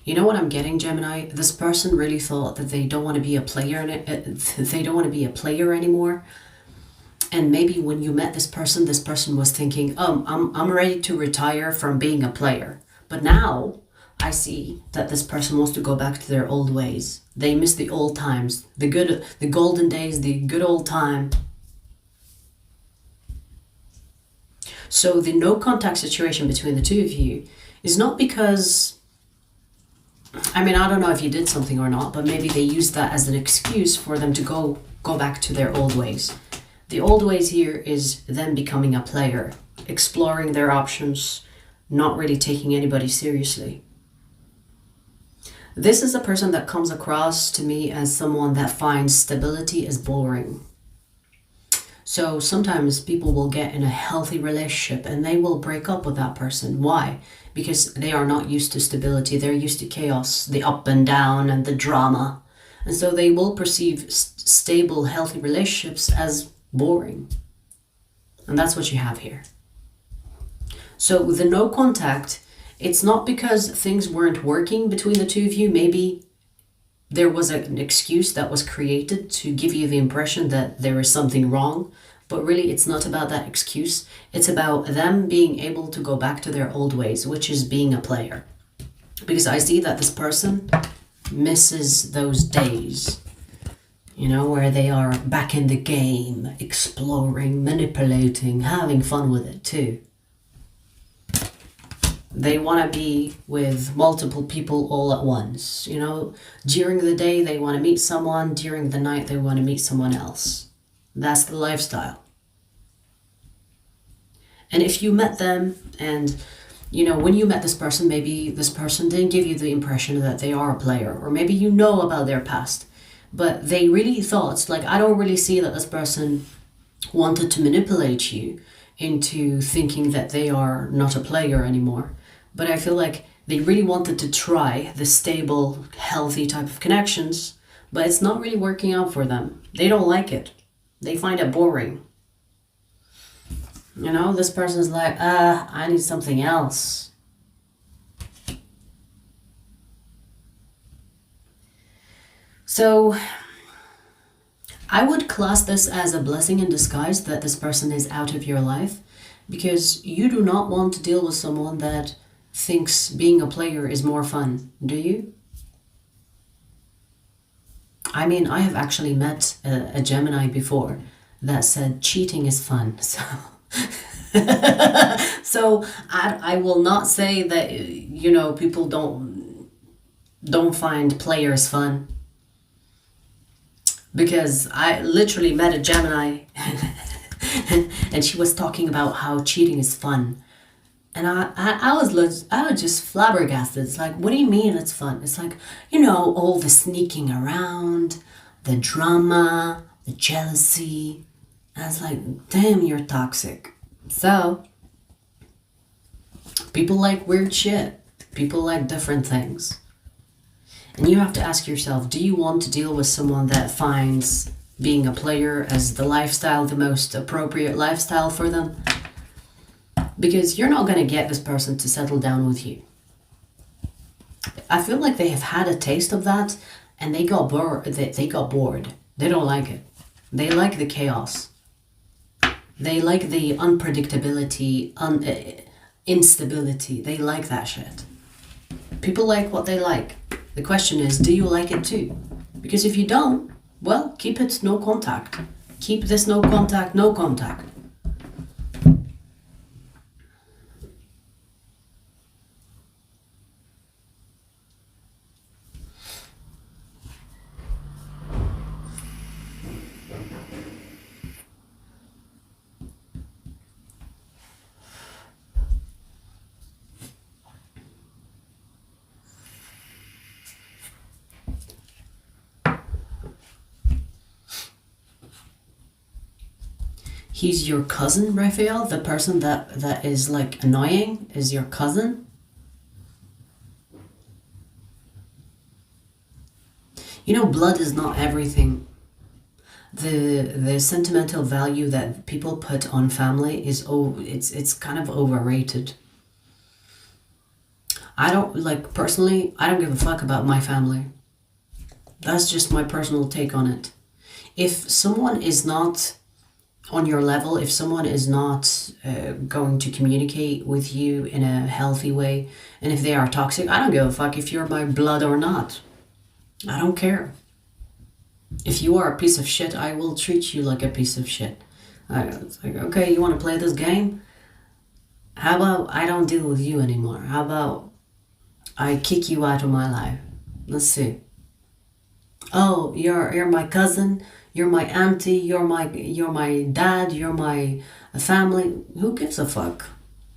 Speaker 1: You know what I'm getting, Gemini? This person really thought that they don't want to be a player. They don't want to be a player anymore. And maybe when you met this person was thinking, I'm ready to retire from being a player. But now I see that this person wants to go back to their old ways. They miss the old times, the golden days, the good old time. So the no contact situation between the two of you is not because, I mean, I don't know if you did something or not, but maybe they used that as an excuse for them to go back to their old ways. The old ways here is them becoming a player, exploring their options, not really taking anybody seriously. This is a person that comes across to me as someone that finds stability as boring. So sometimes people will get in a healthy relationship and they will break up with that person. Why? Because they are not used to stability. They're used to chaos, the up and down and the drama. And so they will perceive stable, healthy relationships as boring. And that's what you have here. So with the no contact, it's not because things weren't working between the two of you. Maybe there was an excuse that was created to give you the impression that there is something wrong. But really, it's not about that excuse. It's about them being able to go back to their old ways, which is being a player. Because I see that this person misses those days, you know, where they are back in the game, exploring, manipulating, having fun with it too. They want to be with multiple people all at once. You know, during the day, they want to meet someone. During the night, they want to meet someone else. That's the lifestyle. And if you met them and, you know, when you met this person, maybe this person didn't give you the impression that they are a player, or maybe you know about their past, but they really thought, like, I don't really see that this person wanted to manipulate you into thinking that they are not a player anymore. But I feel like they really wanted to try the stable, healthy type of connections, but it's not really working out for them. They don't like it. They find it boring. You know, this person's like, I need something else. So I would class this as a blessing in disguise that this person is out of your life, because you do not want to deal with someone that thinks being a player is more fun, do you? I mean, I have actually met a Gemini before that said cheating is fun. So I will not say that, you know, people don't find players fun, because I literally met a Gemini and she was talking about how cheating is fun. And I was just flabbergasted. It's like, what do you mean it's fun? It's like, you know, all the sneaking around, the drama, the jealousy. And I was like, damn, you're toxic. So, people like weird shit. People like different things. And you have to ask yourself, do you want to deal with someone that finds being a player as the lifestyle, the most appropriate lifestyle for them? Because you're not going to get this person to settle down with you. I feel like they have had a taste of that and they got bored. They got bored. They don't like it. They like the chaos. They like the unpredictability, instability. They like that shit. People like what they like. The question is, do you like it too? Because if you don't, well, keep it no contact. Keep this no contact, no contact. He's your cousin, Raphael? The person that is like annoying is your cousin? You know, blood is not everything. The sentimental value that people put on family is it's kind of overrated. I don't, like, personally, I don't give a fuck about my family. That's just my personal take on it. If someone is not on your level, if someone is not going to communicate with you in a healthy way, and if they are toxic, I don't give a fuck if you're my blood or not. I don't care. If you are a piece of shit, I will treat you like a piece of shit. It's like, okay, you want to play this game? How about I don't deal with you anymore? How about I kick you out of my life? Let's see. Oh, you're my cousin, you're my auntie, you're my dad, you're my family. Who gives a fuck?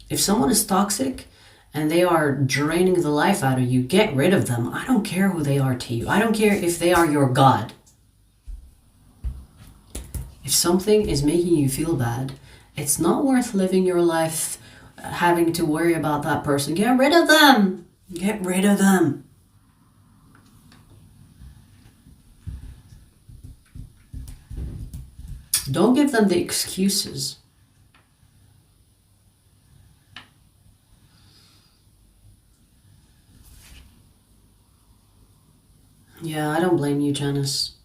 Speaker 1: If someone is toxic and they are draining the life out of you, get rid of them. I don't care who they are to you. I don't care if they are your god. If something is making you feel bad, it's not worth living your life having to worry about that person. Get rid of them. Get rid of them. Don't give them the excuses. Yeah, I don't blame you, Janice.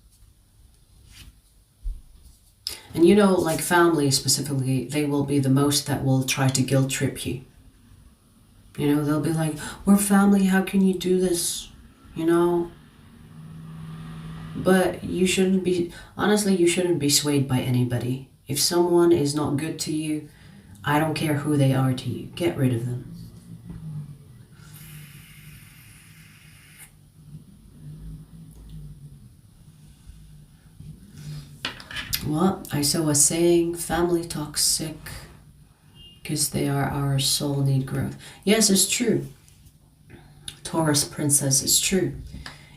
Speaker 1: And you know, like family specifically, they will be the most that will try to guilt trip you. You know, they'll be like, we're family, how can you do this? You know? But you shouldn't be, honestly, you shouldn't be swayed by anybody. If someone is not good to you, I don't care who they are to you. Get rid of them. What? I saw a saying, family toxic because they are our soul need growth. Yes, it's true. Taurus princess, it's true.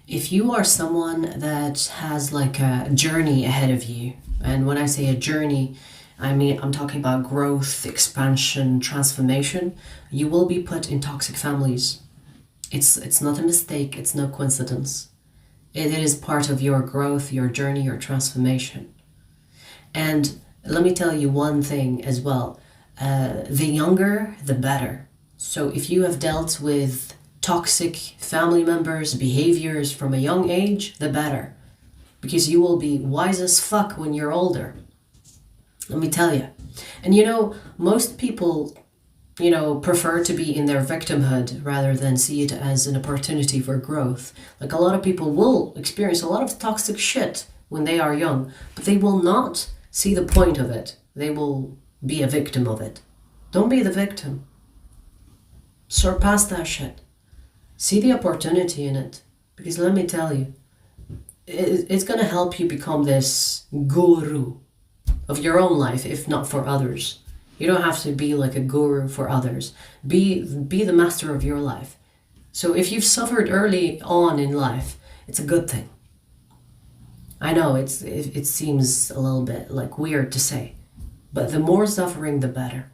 Speaker 1: If you are someone that has like a journey ahead of you, and when I say a journey, I mean, I'm talking about growth, expansion, transformation, you will be put in toxic families. It's not a mistake, it's no coincidence. It is part of your growth, your journey, your transformation. And let me tell you one thing as well. The younger, the better. So if you have dealt with toxic family members' behaviors from a young age, the better. Because you will be wise as fuck when you're older. Let me tell you. And you know, most people, you know, prefer to be in their victimhood rather than see it as an opportunity for growth. Like a lot of people will experience a lot of toxic shit when they are young, but they will not see the point of it. They will be a victim of it. Don't be the victim. Surpass that shit. See the opportunity in it. Because let me tell you, it's going to help you become this guru of your own life, if not for others. You don't have to be like a guru for others. Be the master of your life. So if you've suffered early on in life, it's a good thing. I know it seems a little bit like weird to say, but the more suffering, the better.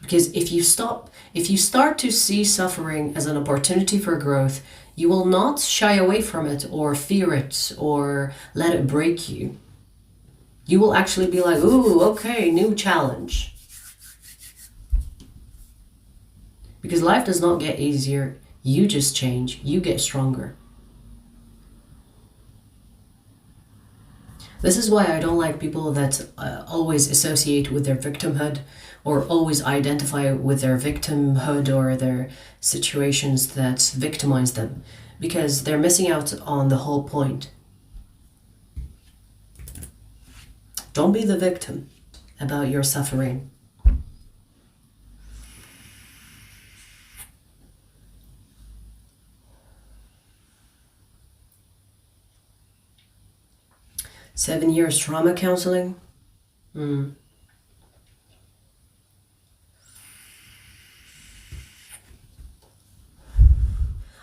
Speaker 1: Because if you start to see suffering as an opportunity for growth, you will not shy away from it or fear it or let it break you. You will actually be like, ooh, okay, new challenge. Because life does not get easier. You just change. You get stronger. This is why I don't like people that always associate with their victimhood or always identify with their victimhood or their situations that victimize them, because they're missing out on the whole point. Don't be the victim about your suffering. Seven years trauma counseling?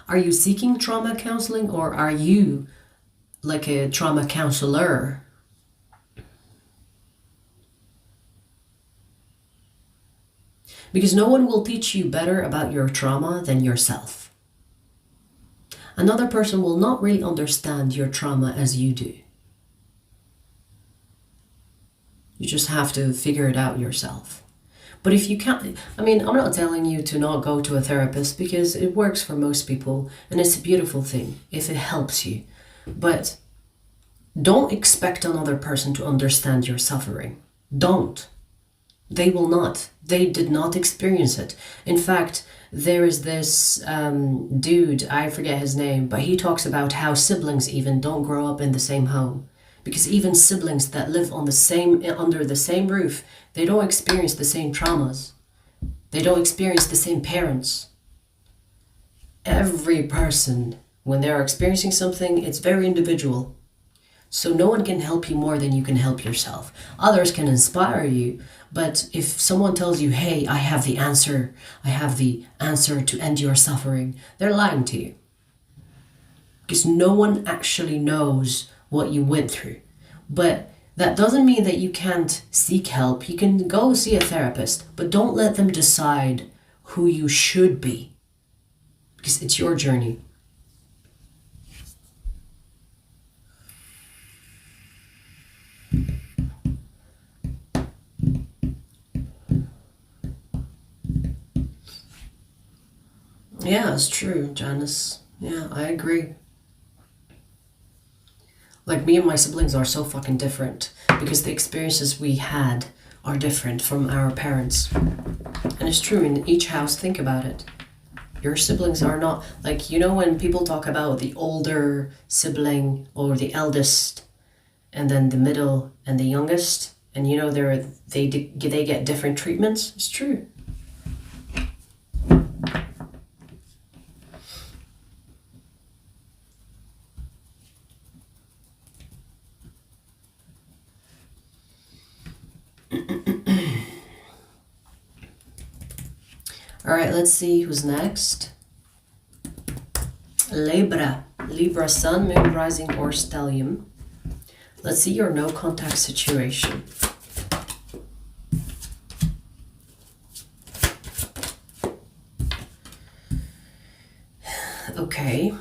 Speaker 1: Are you seeking trauma counseling, or are you like a trauma counselor? Because no one will teach you better about your trauma than yourself. Another person will not really understand your trauma as you do. You just have to figure it out yourself. But if you can't, I mean, I'm not telling you to not go to a therapist, because it works for most people and it's a beautiful thing if it helps you. But Don't expect another person to understand your suffering. Don't. They will not. They did not experience it. In fact, there is this dude, I forget his name, but he talks about how siblings even don't grow up in the same home. Because even siblings that live on under the same roof, they don't experience the same traumas. They don't experience the same parents. Every person, when they're experiencing something, it's very individual. So no one can help you more than you can help yourself. Others can inspire you, but if someone tells you, hey, I have the answer to end your suffering, they're lying to you. Because no one actually knows what you went through. But that doesn't mean that you can't seek help. You can go see a therapist, but don't let them decide who you should be. Because it's your journey. Yeah, it's true, Janice. Yeah, I agree. Like, me and my siblings are so fucking different because the experiences we had are different from our parents. And it's true, in each house, think about it. Your siblings are not, like, you know when people talk about the older sibling or the eldest and then the middle and the youngest, and you know they get different treatments? It's true. All right, let's see who's next. Libra. Libra sun, moon, rising, or stellium. Let's see your no contact situation. Okay.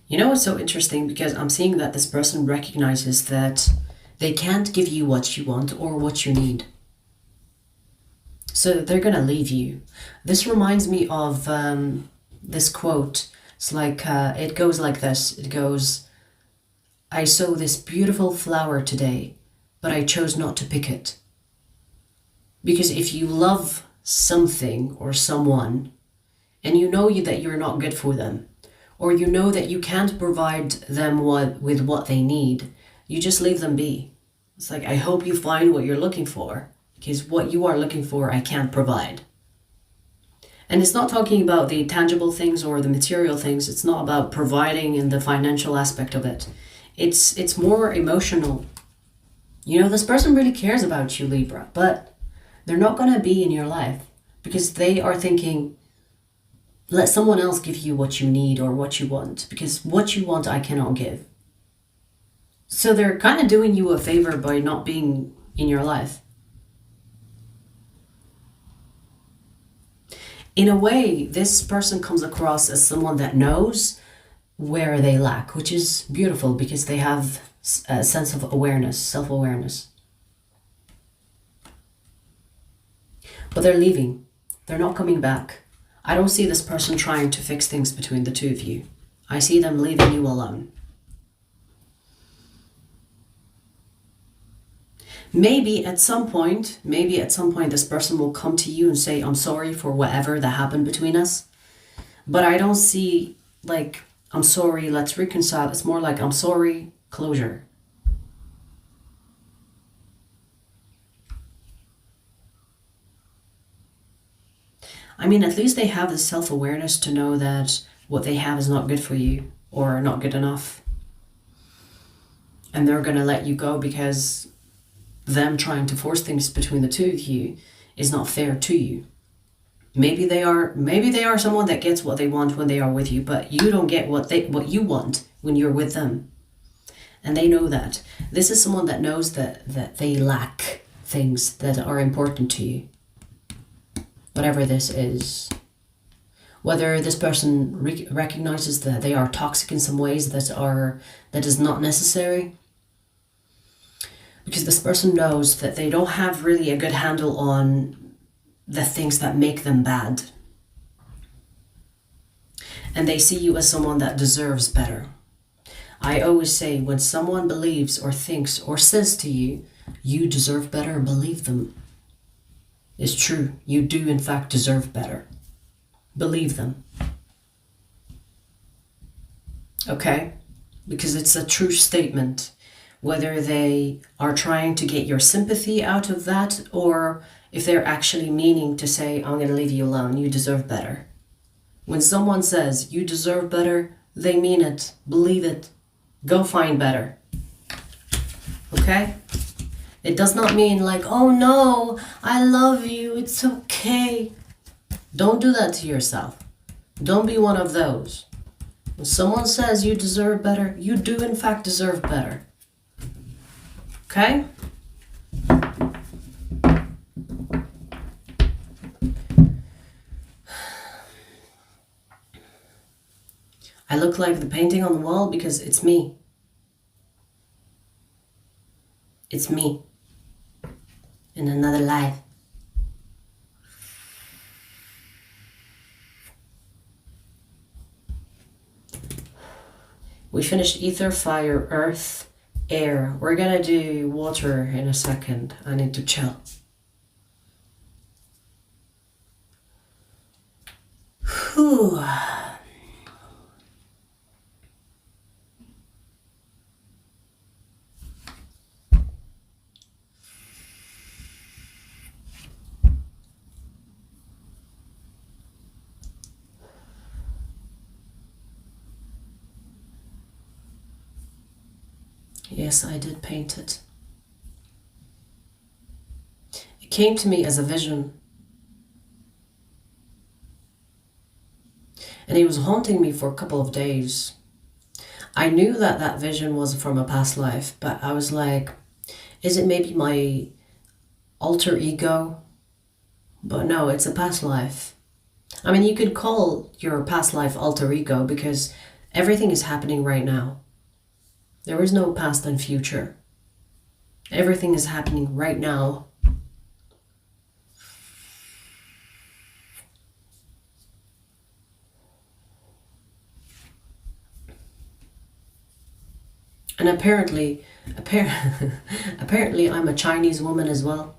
Speaker 1: You know what's so interesting? Because I'm seeing that this person recognizes that they can't give you what you want or what you need. So they're gonna leave you. This reminds me of this quote. It's like, it goes like this. It goes, I saw this beautiful flower today, but I chose not to pick it. Because if you love something or someone, and you know that you're not good for them, or you know that you can't provide them with what they need, you just leave them be. It's like, I hope you find what you're looking for, because what you are looking for, I can't provide. And it's not talking about the tangible things or the material things. It's not about providing in the financial aspect of it. It's more emotional. You know, this person really cares about you, Libra, but they're not going to be in your life because they are thinking, let someone else give you what you need or what you want, because what you want I cannot give. So they're kind of doing you a favor by not being in your life. In a way, this person comes across as someone that knows where they lack, which is beautiful because they have a sense of awareness, self-awareness. But they're leaving. They're not coming back. I don't see this person trying to fix things between the two of you. I see them leaving you alone. Maybe at some point this person will come to you and say, I'm sorry for whatever that happened between us. But I don't see like, I'm sorry, let's reconcile. It's more like, I'm sorry, closure. I mean, at least they have the self-awareness to know that what they have is not good for you or not good enough. And they're going to let you go because them trying to force things between the two of you is not fair to you. Maybe they are someone that gets what they want when they are with you, but you don't get what you want when you're with them. And they know that. This is someone that knows that they lack things that are important to you. Whatever this is. whether this person recognizes that they are toxic in some ways that is not necessary. Because this person knows that they don't have really a good handle on the things that make them bad. And they see you as someone that deserves better. I always say, when someone believes or thinks or says to you, you deserve better, believe them. It's true. You do in fact deserve better. Believe them. Okay? Because it's a true statement. Whether they are trying to get your sympathy out of that, or if they're actually meaning to say, I'm going to leave you alone, you deserve better. When someone says, you deserve better, they mean it. Believe it. Go find better. Okay? It does not mean like, oh no, I love you, it's okay. Don't do that to yourself. Don't be one of those. When someone says you deserve better, you do in fact deserve better. Okay? I look like the painting on the wall because it's me. It's me. In another life. We finished ether, fire, earth, air. We're gonna do water in a second. I need to chill. Whew. Yes, I did paint it. It came to me as a vision. And it was haunting me for a couple of days. I knew that that vision was from a past life, but I was like, is it maybe my alter ego? But no, it's a past life. I mean, you could call your past life alter ego because everything is happening right now. There is no past and future. Everything is happening right now. And apparently I'm a Chinese woman as well.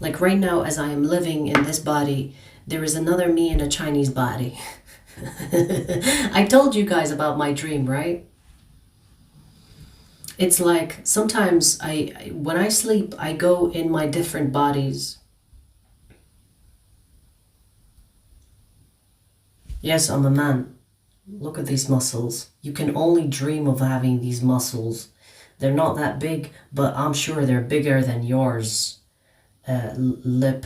Speaker 1: Like right now, as I am living in this body, there is another me in a Chinese body. I told you guys about my dream, right? It's like sometimes when I sleep, I go in my different bodies. Yes, I'm a man. Look at these muscles. You can only dream of having these muscles. They're not that big, but I'm sure they're bigger than yours. Lip.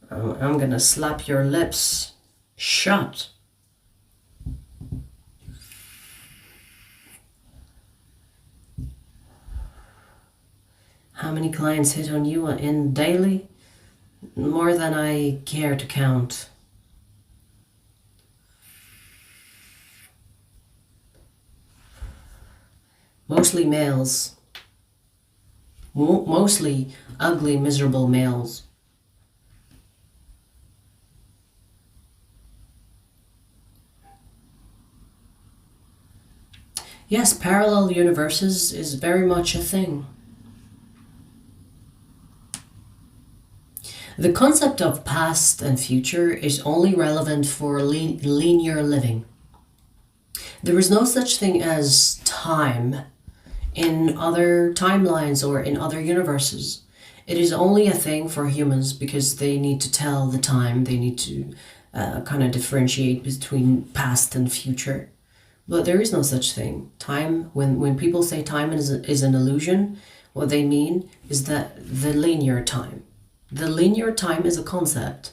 Speaker 1: I'm gonna slap your lips shut. How many clients hit on you in daily? More than I care to count. Mostly males. Mostly ugly, miserable males. Yes, parallel universes is very much a thing. The concept of past and future is only relevant for linear living. There is no such thing as time in other timelines or in other universes. It is only a thing for humans because they need to tell the time. They need to kind of differentiate between past and future. But there is no such thing. Time, when people say time is an illusion, what they mean is that the linear time. The linear time is a concept.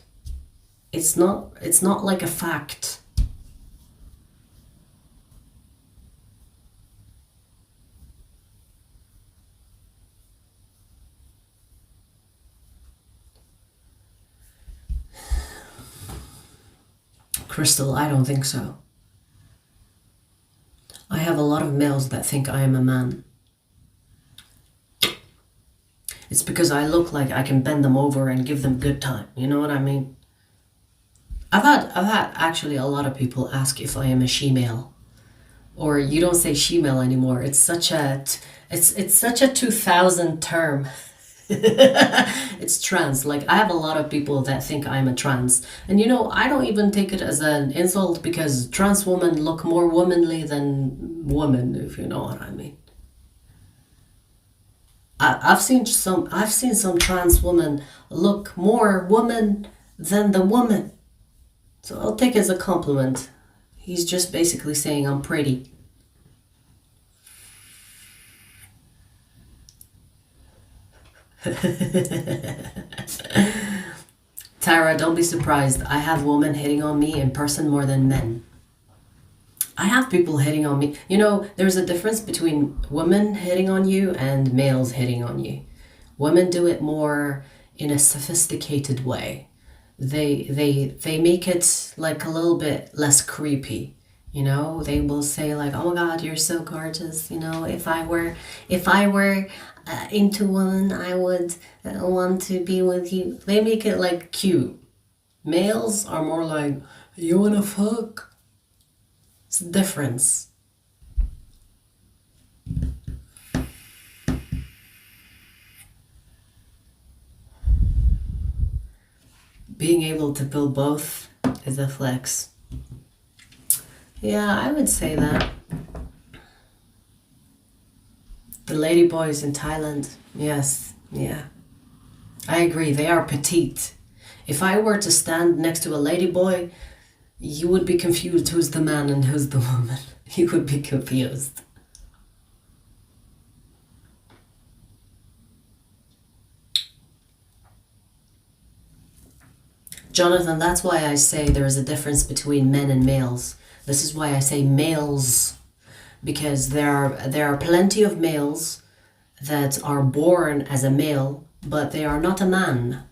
Speaker 1: It's not like a fact. Crystal, I don't think so. I have a lot of males that think I am a man. It's because I look like I can bend them over and give them good time. You know what I mean? I've had actually a lot of people ask if I am a she-male. Or you don't say she-male anymore. It's such a 2000 term. It's trans. Like, I have a lot of people that think I'm a trans. And you know, I don't even take it as an insult, because trans women look more womanly than women, if you know what I mean. I've seen some trans women look more woman than the woman. So I'll take it as a compliment. He's just basically saying I'm pretty. Tara, don't be surprised. I have women hitting on me in person more than men. I have people hitting on me. You know, there's a difference between women hitting on you and males hitting on you. Women do it more in a sophisticated way. They make it like a little bit less creepy. You know, they will say like, "Oh my God, you're so gorgeous." You know, if I were into women, I would want to be with you. They make it like cute. Males are more like, "You wanna fuck?" It's the difference. Being able to build both is a flex. Yeah, I would say that. The ladyboys in Thailand, yes, yeah. I agree, they are petite. If I were to stand next to a ladyboy, you would be confused who's the man and who's the woman. You would be confused. Jonathan, that's why I say there is a difference between men and males. This is why I say males, because there are plenty of males that are born as a male, but they are not a man.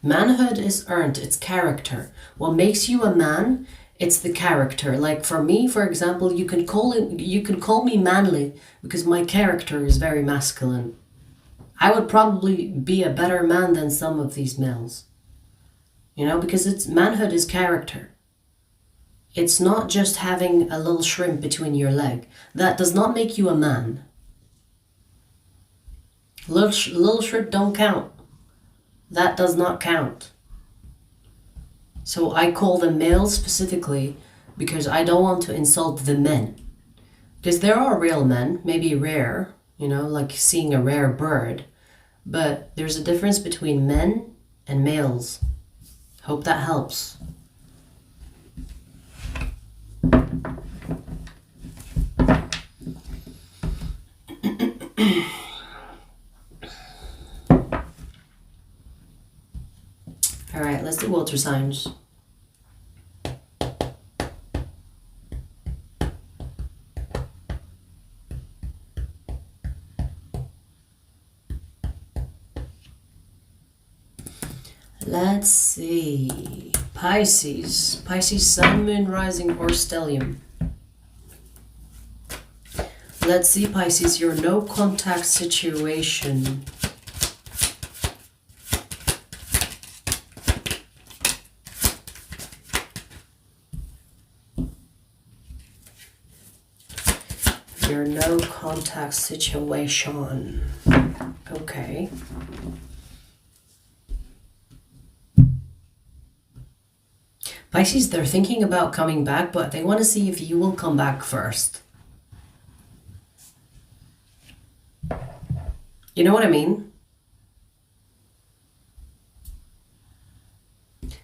Speaker 1: Manhood is earned, it's character. What makes you a man, it's the character. Like for me, for example, you can call me manly because my character is very masculine. I would probably be a better man than some of these males. You know, because manhood is character. It's not just having a little shrimp between your leg. That does not make you a man. Little shrimp don't count. That does not count. So I call them males specifically because I don't want to insult the men. Because there are real men, maybe rare, you know, like seeing a rare bird. But there's a difference between men and males. Hope that helps. All right, let's do water signs. Let's see. Pisces. Pisces, Sun, Moon, Rising, or Stellium. Let's see, Pisces, your no contact situation. Your no contact situation. Okay. Pisces, they're thinking about coming back, but they want to see if you will come back first. You know what I mean?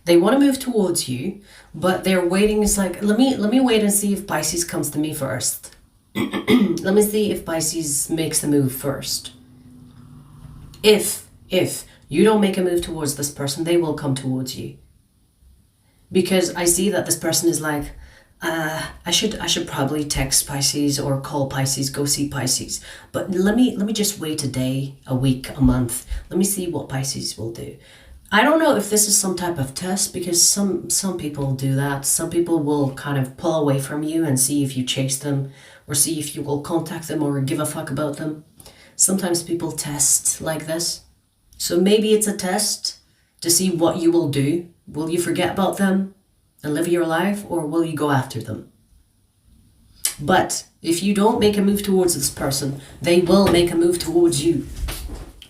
Speaker 1: They want to move towards you, but they're waiting. It's like, let me wait and see if Pisces comes to me first. Let me see if Pisces makes the move first. If you don't make a move towards this person, they will come towards you. Because I see that this person is like, I should probably text Pisces or call Pisces, go see Pisces. But let me just wait a day, a week, a month. Let me see what Pisces will do. I don't know if this is some type of test, because some people do that. Some people will kind of pull away from you and see if you chase them, or see if you will contact them or give a fuck about them. Sometimes people test like this. So maybe it's a test to see what you will do. Will you forget about them and live your life, or will you go after them? But if you don't make a move towards this person, they will make a move towards you.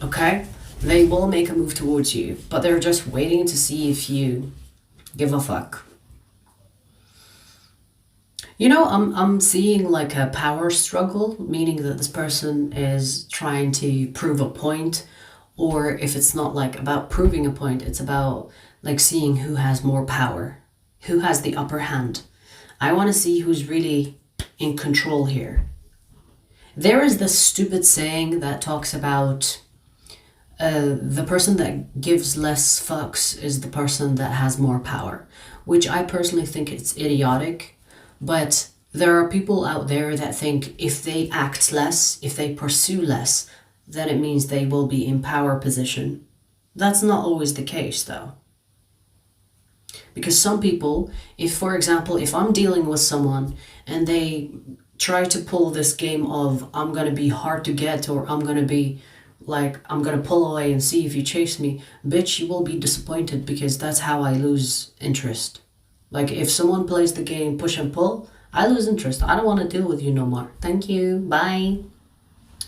Speaker 1: Okay? They will make a move towards you, but they're just waiting to see if you give a fuck. You know, I'm seeing like a power struggle, meaning that this person is trying to prove a point, or if it's not like about proving a point, it's about like seeing who has more power, who has the upper hand. I want to see who's really in control here. There is this stupid saying that talks about the person that gives less fucks is the person that has more power, which I personally think it's idiotic. But there are people out there that think if they act less, if they pursue less, then it means they will be in power position. That's not always the case though. Because some people, if for example, if I'm dealing with someone and they try to pull this game of I'm gonna be hard to get, or I'm gonna be like, I'm gonna pull away and see if you chase me, bitch, you will be disappointed, because that's how I lose interest. Like if someone plays the game push and pull, I lose interest. I don't want to deal with you no more. Thank you, bye.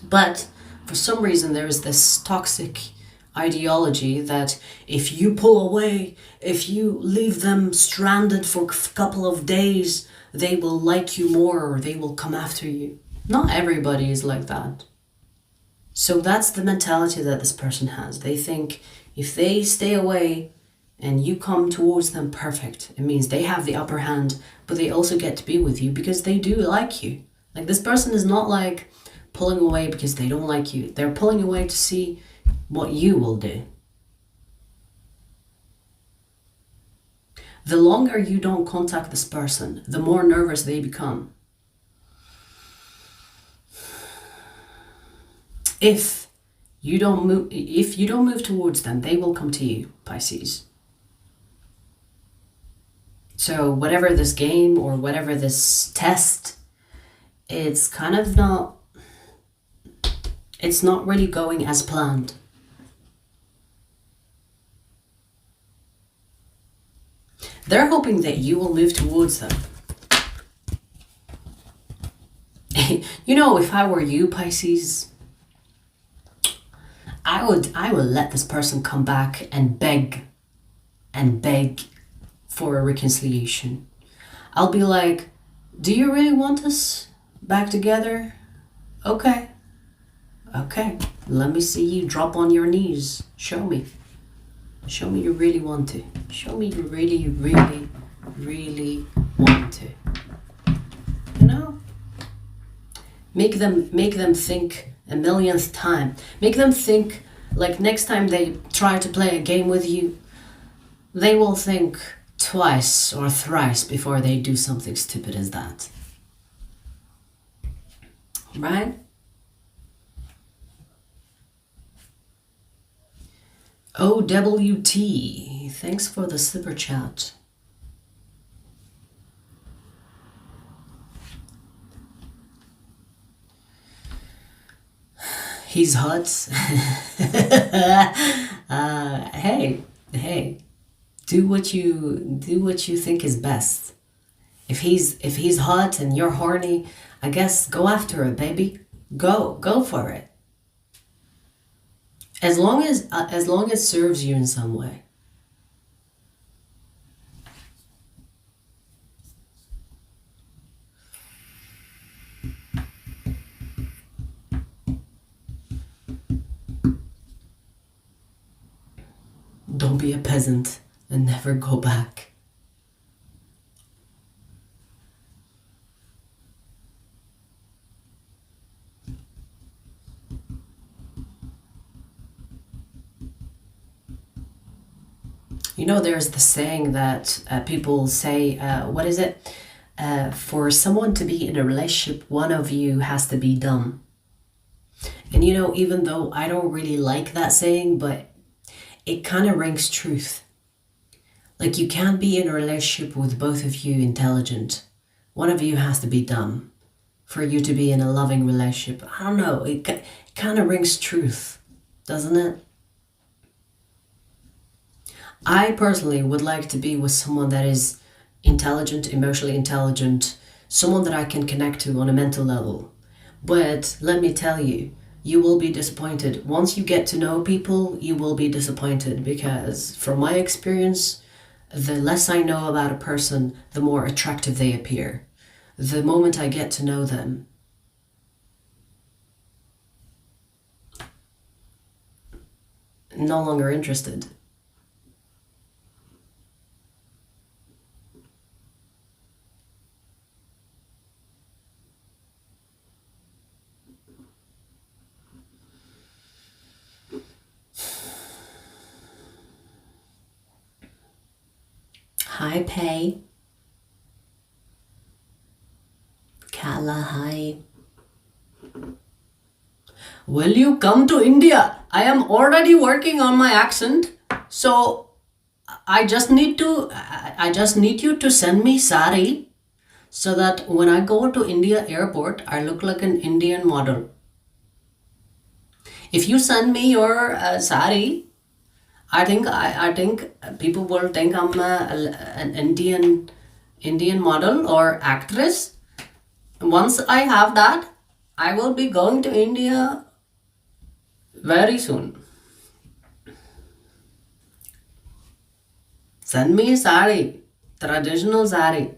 Speaker 1: But for some reason there is this toxic ideology that if you pull away, if you leave them stranded for a couple of days, they will like you more, or they will come after you. Not everybody is like that. So that's the mentality that this person has. They think if they stay away and you come towards them, perfect. It means they have the upper hand, but they also get to be with you because they do like you. Like this person is not like pulling away because they don't like you. They're pulling away to see what you will do. The longer you don't contact this person, the more nervous they become. If you don't move towards them, they will come to you, Pisces. So whatever this game or whatever this test, it's kind of not, it's not really going as planned. They're hoping that you will move towards them. You know, if I were you, Pisces, I would let this person come back and beg for a reconciliation. I'll be like, do you really want us back together? Okay, let me see you drop on your knees. Show me you really want to. Show me you really, really, really want to. You know? Make them think a millionth time. Make them think like next time they try to play a game with you, they will think twice or thrice before they do something stupid as that. Right? OWT, thanks for the super chat. He's hot. Hey, do what you think is best. If he's hot and you're horny, I guess go after it, baby. Go for it. As long as it serves you in some way. Don't be a peasant and never go back. You know, there's the saying that people say, what is it? For someone to be in a relationship, one of you has to be dumb. And you know, even though I don't really like that saying, but it kind of rings truth. Like, you can't be in a relationship with both of you intelligent. One of you has to be dumb for you to be in a loving relationship. I don't know, it kind of rings truth, doesn't it? I personally would like to be with someone that is intelligent, emotionally intelligent, someone that I can connect to on a mental level. But let me tell you, you will be disappointed. Once you get to know people, you will be disappointed, because from my experience, the less I know about a person, the more attractive they appear. The moment I get to know them, no longer interested. Hi, Pei. Kala, hi. Will you come to India? I am already working on my accent, so I just need you to send me sari, so that when I go to India airport, I look like an Indian model. If you send me your sari, I think people will think I'm an Indian model or actress. Once I have that, I will be going to India very soon. Send me sari, traditional sari.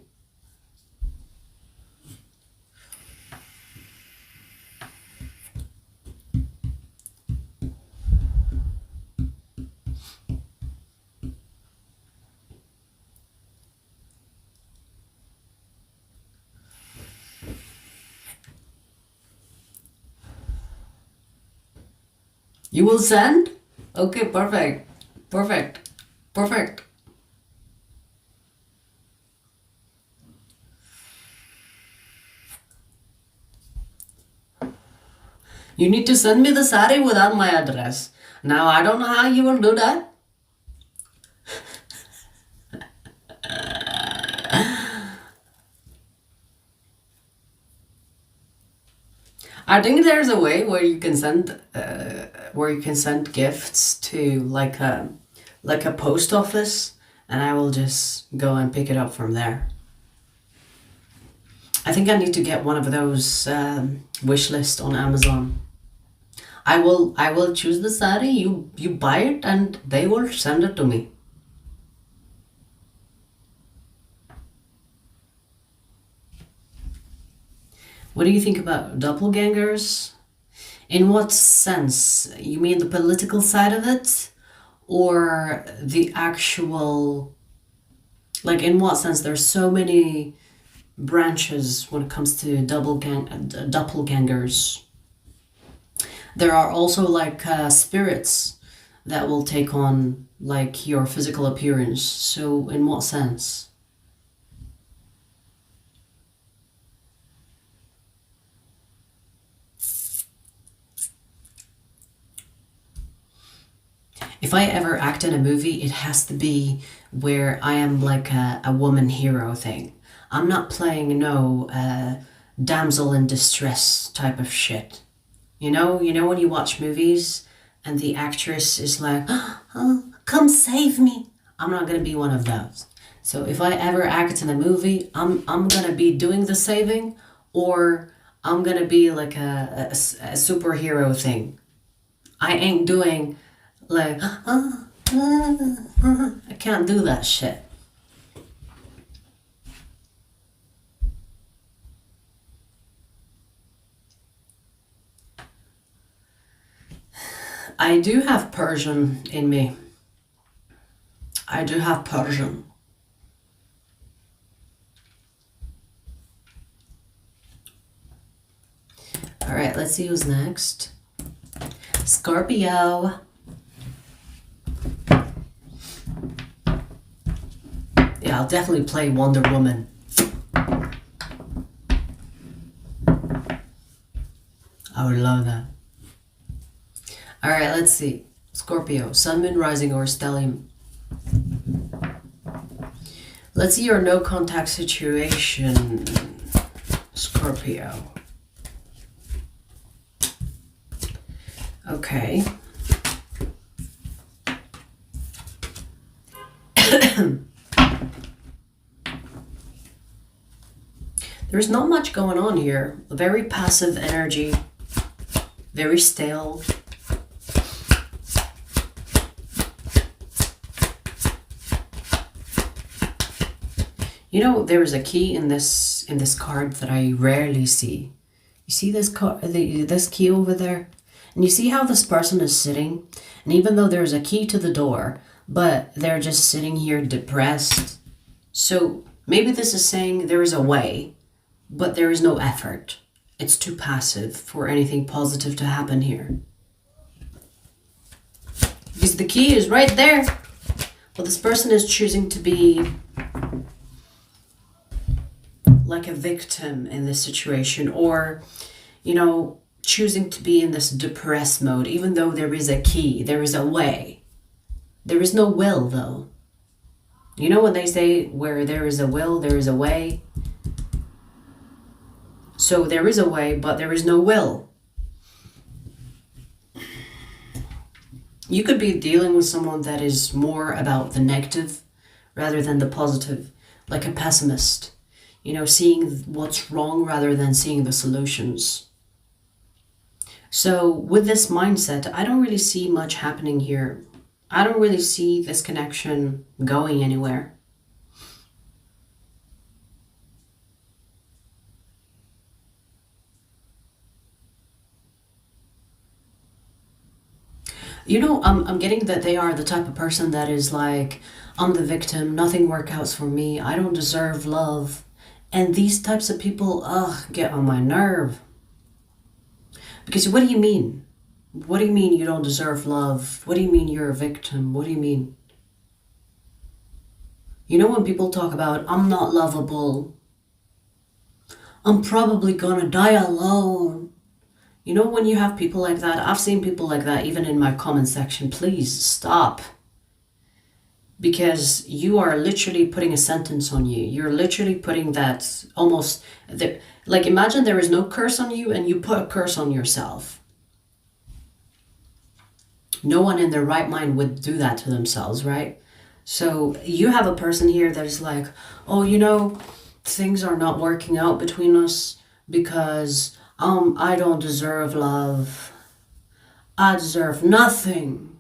Speaker 1: You will send? Okay, perfect. Perfect. Perfect. You need to send me the sari without my address. Now, I don't know how you will do that. I think there's a way where you can send gifts to like a post office, and I will just go and pick it up from there. I think I need to get one of those wish list on Amazon. I will choose the sari, you buy it, and they will send it to me. What do you think about doppelgangers? In what sense? You mean the political side of it? Or the actual... Like, in what sense? There's so many branches when it comes to doppelgangers. There are also like spirits that will take on like your physical appearance. So in what sense? If I ever act in a movie, it has to be where I am like a woman hero thing. I'm not playing no damsel in distress type of shit. You know when you watch movies and the actress is like, oh, come save me. I'm not gonna be one of those. So if I ever act in a movie, I'm gonna be doing the saving, or I'm gonna be like a superhero thing. I ain't doing like, I can't do that shit. I do have Persian in me. I do have Persian. All right, let's see who's next. Scorpio. Yeah, I'll definitely play Wonder Woman. I would love that. All right, let's see. Scorpio, Sun, Moon, Rising, or Stellium. Let's see your no contact situation, Scorpio. Okay. There's not much going on here. Very passive energy. Very stale. You know, there is a key in this card that I rarely see. You see this key over there? And you see how this person is sitting? And even though there's a key to the door, but they're just sitting here depressed. So maybe this is saying there is a way, but there is no effort. It's too passive for anything positive to happen here. Because the key is right there. But this person is choosing to be like a victim in this situation, or, you know, choosing to be in this depressed mode, even though there is a key, there is a way. There is no will, though. You know when they say where there is a will, there is a way? So there is a way, but there is no will. You could be dealing with someone that is more about the negative rather than the positive, like a pessimist. You know, seeing what's wrong rather than seeing the solutions. So with this mindset, I don't really see much happening here. I don't really see this connection going anywhere. You know, I'm getting that they are the type of person that is like, I'm the victim, nothing works out for me, I don't deserve love. And these types of people, get on my nerve. Because what do you mean? What do you mean you don't deserve love? What do you mean you're a victim? What do you mean? You know when people talk about, I'm not lovable, I'm probably gonna die alone. You know when you have people like that, I've seen people like that even in my comment section. Please stop. Because you are literally putting a sentence on you. You're literally putting that almost, like imagine there is no curse on you and you put a curse on yourself. No one in their right mind would do that to themselves, right? So you have a person here that is like, oh, you know, things are not working out between us because I don't deserve love. I deserve nothing.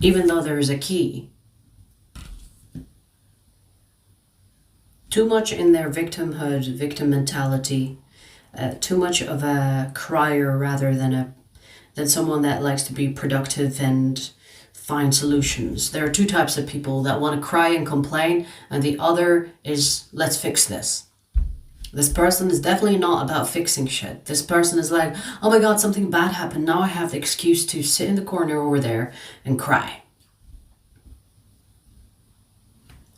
Speaker 1: Even though there is a key. Too much in their victimhood, victim mentality. Too much of a crier rather than someone that likes to be productive and find solutions. There are two types of people that want to cry and complain, and the other is, let's fix this. This person is definitely not about fixing shit. This person is like, oh my God, something bad happened. Now I have the excuse to sit in the corner over there and cry.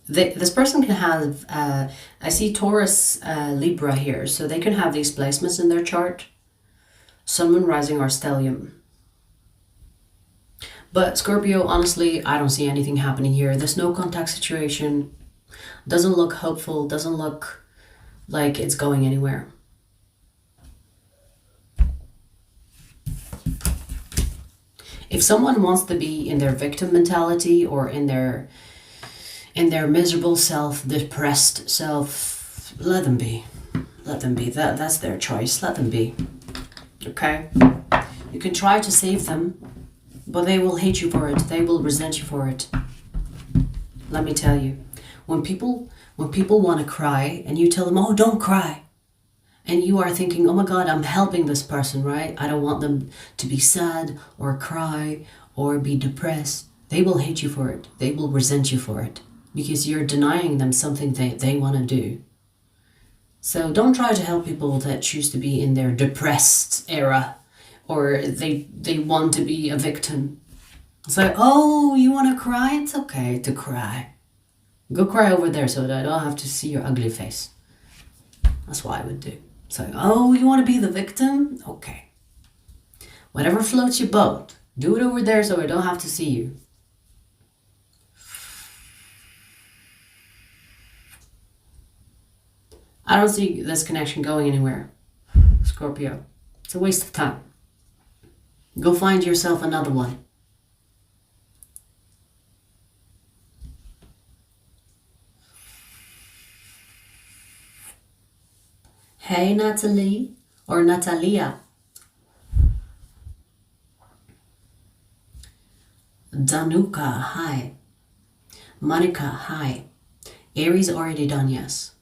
Speaker 1: This person can have, I see Taurus, Libra here. So they can have these placements in their chart. Sun, Moon, Rising, or Stellium. But Scorpio, honestly, I don't see anything happening here. There's no contact situation. Doesn't look hopeful. Doesn't look like it's going anywhere. If someone wants to be in their victim mentality or in their miserable self, depressed self, let them be. Let them be. That's their choice. Let them be. Okay? You can try to save them, but they will hate you for it. They will resent you for it. Let me tell you. When people want to cry and you tell them, oh, don't cry. And you are thinking, oh my God, I'm helping this person, right? I don't want them to be sad or cry or be depressed. They will hate you for it. They will resent you for it because you're denying them something they want to do. So don't try to help people that choose to be in their depressed era or they want to be a victim. It's like, oh, you want to cry? It's okay to cry. Go cry over there so that I don't have to see your ugly face. That's what I would do. It's like, oh, you want to be the victim? Okay. Whatever floats your boat. Do it over there so I don't have to see you. I don't see this connection going anywhere, Scorpio. It's a waste of time. Go find yourself another one. Hey, Natalie, or Natalia. Danuka, hi. Monica, hi. Aries already done, yes.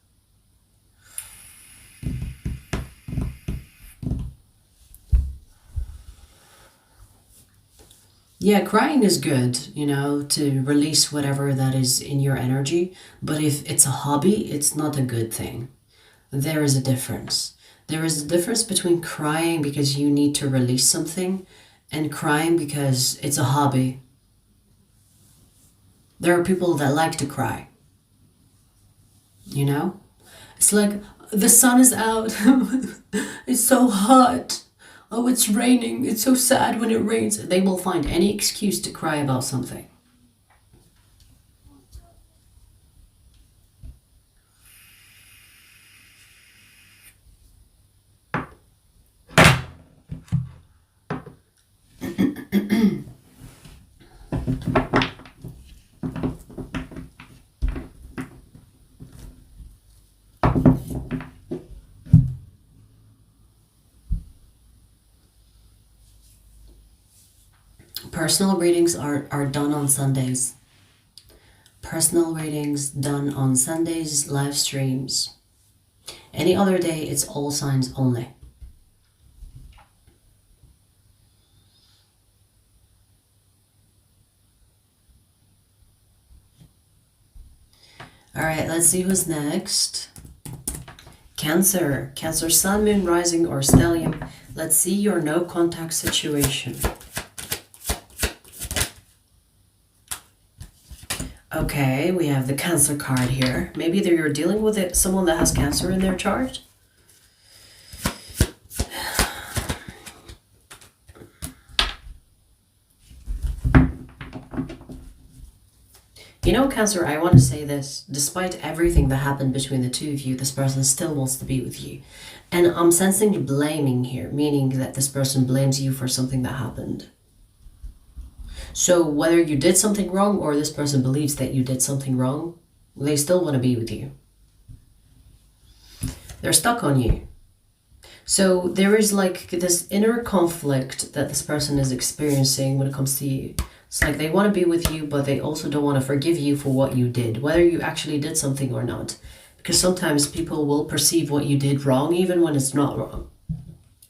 Speaker 1: Yeah, crying is good, you know, to release whatever that is in your energy. But if it's a hobby, it's not a good thing. There is a difference. There is a difference between crying because you need to release something and crying because it's a hobby. There are people that like to cry. You know? It's like, the sun is out. It's so hot. Oh, it's raining. It's so sad when it rains. They will find any excuse to cry about something. Personal readings are done on Sundays. Personal readings done on Sundays, live streams. Any other day, it's all signs only. All right, let's see who's next. Cancer. Cancer, Sun, Moon, Rising, or Stellium. Let's see your no contact situation. Okay, we have the Cancer card here. Maybe you're dealing with someone that has Cancer in their chart. You know, Cancer, I want to say this. Despite everything that happened between the two of you, this person still wants to be with you. And I'm sensing blaming here, meaning that this person blames you for something that happened. So whether you did something wrong or this person believes that you did something wrong, they still want to be with you. They're stuck on you. So there is like this inner conflict that this person is experiencing when it comes to you. It's like they want to be with you, but they also don't want to forgive you for what you did, whether you actually did something or not. Because sometimes people will perceive what you did wrong, even when it's not wrong.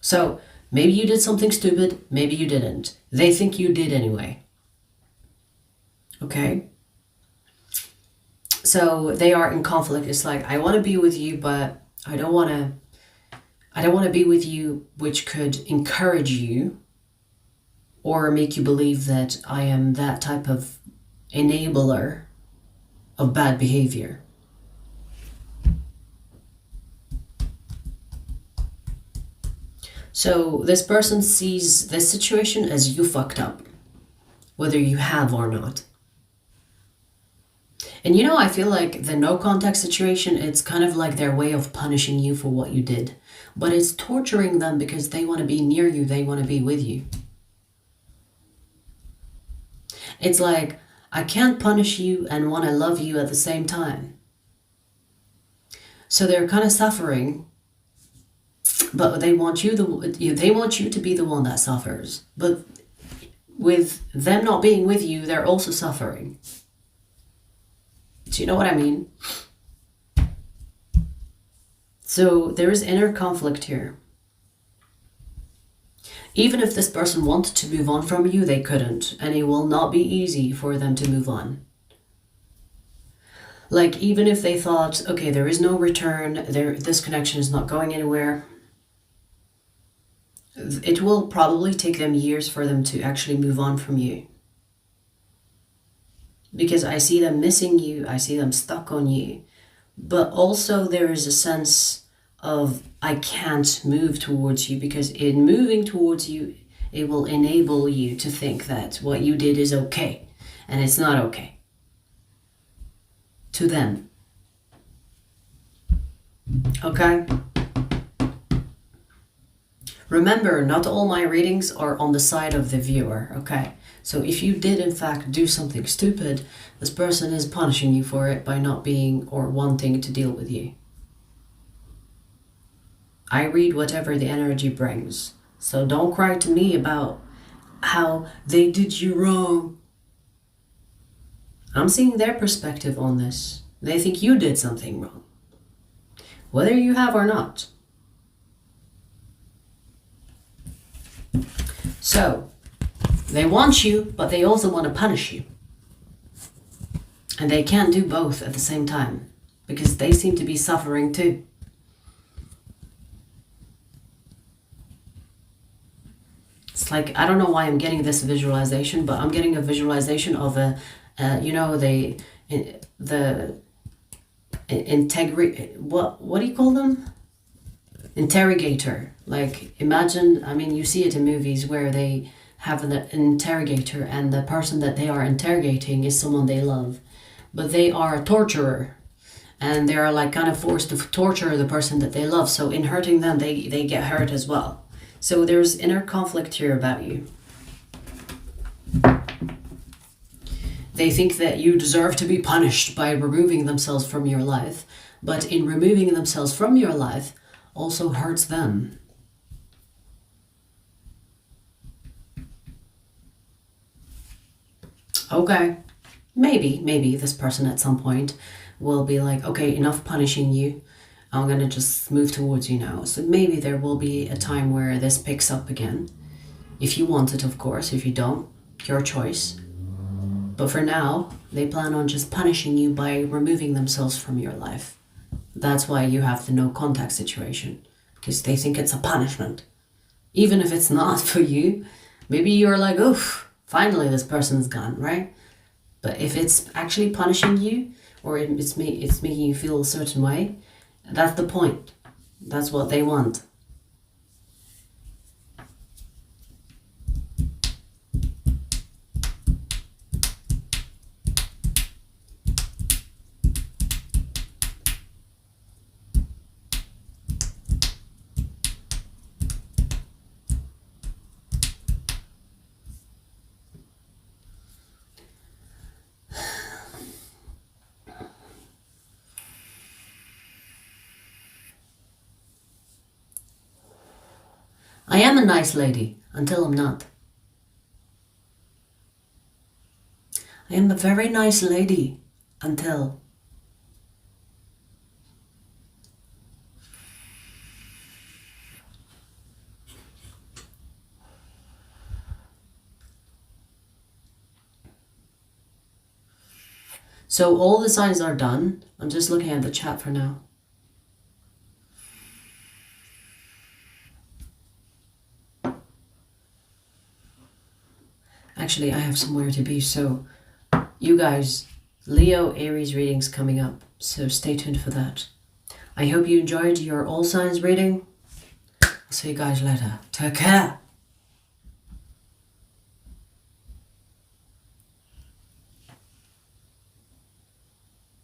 Speaker 1: So maybe you did something stupid, maybe you didn't. They think you did anyway. Okay? So they are in conflict. It's like, I want to be with you, but I don't want to be with you, which could encourage you or make you believe that I am that type of enabler of bad behavior. So this person sees this situation as you fucked up, whether you have or not. And you know, I feel like the no contact situation, it's kind of like their way of punishing you for what you did. But it's torturing them because they want to be near you, they want to be with you. It's like, I can't punish you and want to love you at the same time. So they're kind of suffering, but they want you to be the one that suffers. But with them not being with you, they're also suffering. Do you know what I mean? So there is inner conflict here. Even if this person wanted to move on from you, they couldn't. And it will not be easy for them to move on. Like, even if they thought, okay, there is no return, this connection is not going anywhere, it will probably take them years for them to actually move on from you. Because I see them missing you, I see them stuck on you. But also there is a sense of, I can't move towards you, because in moving towards you, it will enable you to think that what you did is okay, and it's not okay to them. Okay? Remember, not all my readings are on the side of the viewer, okay? So if you did in fact do something stupid, this person is punishing you for it by not being or wanting to deal with you. I read whatever the energy brings. So don't cry to me about how they did you wrong. I'm seeing their perspective on this. They think you did something wrong, whether you have or not. So, they want you, but they also want to punish you. And they can't do both at the same time, because they seem to be suffering too. It's like, I don't know why I'm getting this visualization, but I'm getting a visualization of a, what do you call them? Interrogator. Like, imagine, you see it in movies where they have an interrogator and the person that they are interrogating is someone they love, but they are a torturer and they are like kind of forced to torture the person that they love. So in hurting them, they get hurt as well. So there's inner conflict here about you. They think that you deserve to be punished by removing themselves from your life, but in removing themselves from your life also hurts them. Okay, maybe this person at some point will be like, okay, enough punishing you. I'm gonna just move towards you now. So maybe there will be a time where this picks up again. If you want it, of course. If you don't, your choice. But for now, they plan on just punishing you by removing themselves from your life. That's why you have the no contact situation, because they think it's a punishment. Even if it's not for you, maybe you're like, oof, finally this person's gone, right? But if it's actually punishing you, or it's making you feel a certain way, that's the point. That's what they want. I am a nice lady until I'm not. I am a very nice lady until. So all the signs are done. I'm just looking at the chat for now. Actually, I have somewhere to be, so you guys, Leo, Aries readings coming up, so stay tuned for that. I hope you enjoyed your all signs reading. I'll see you guys later. Take care.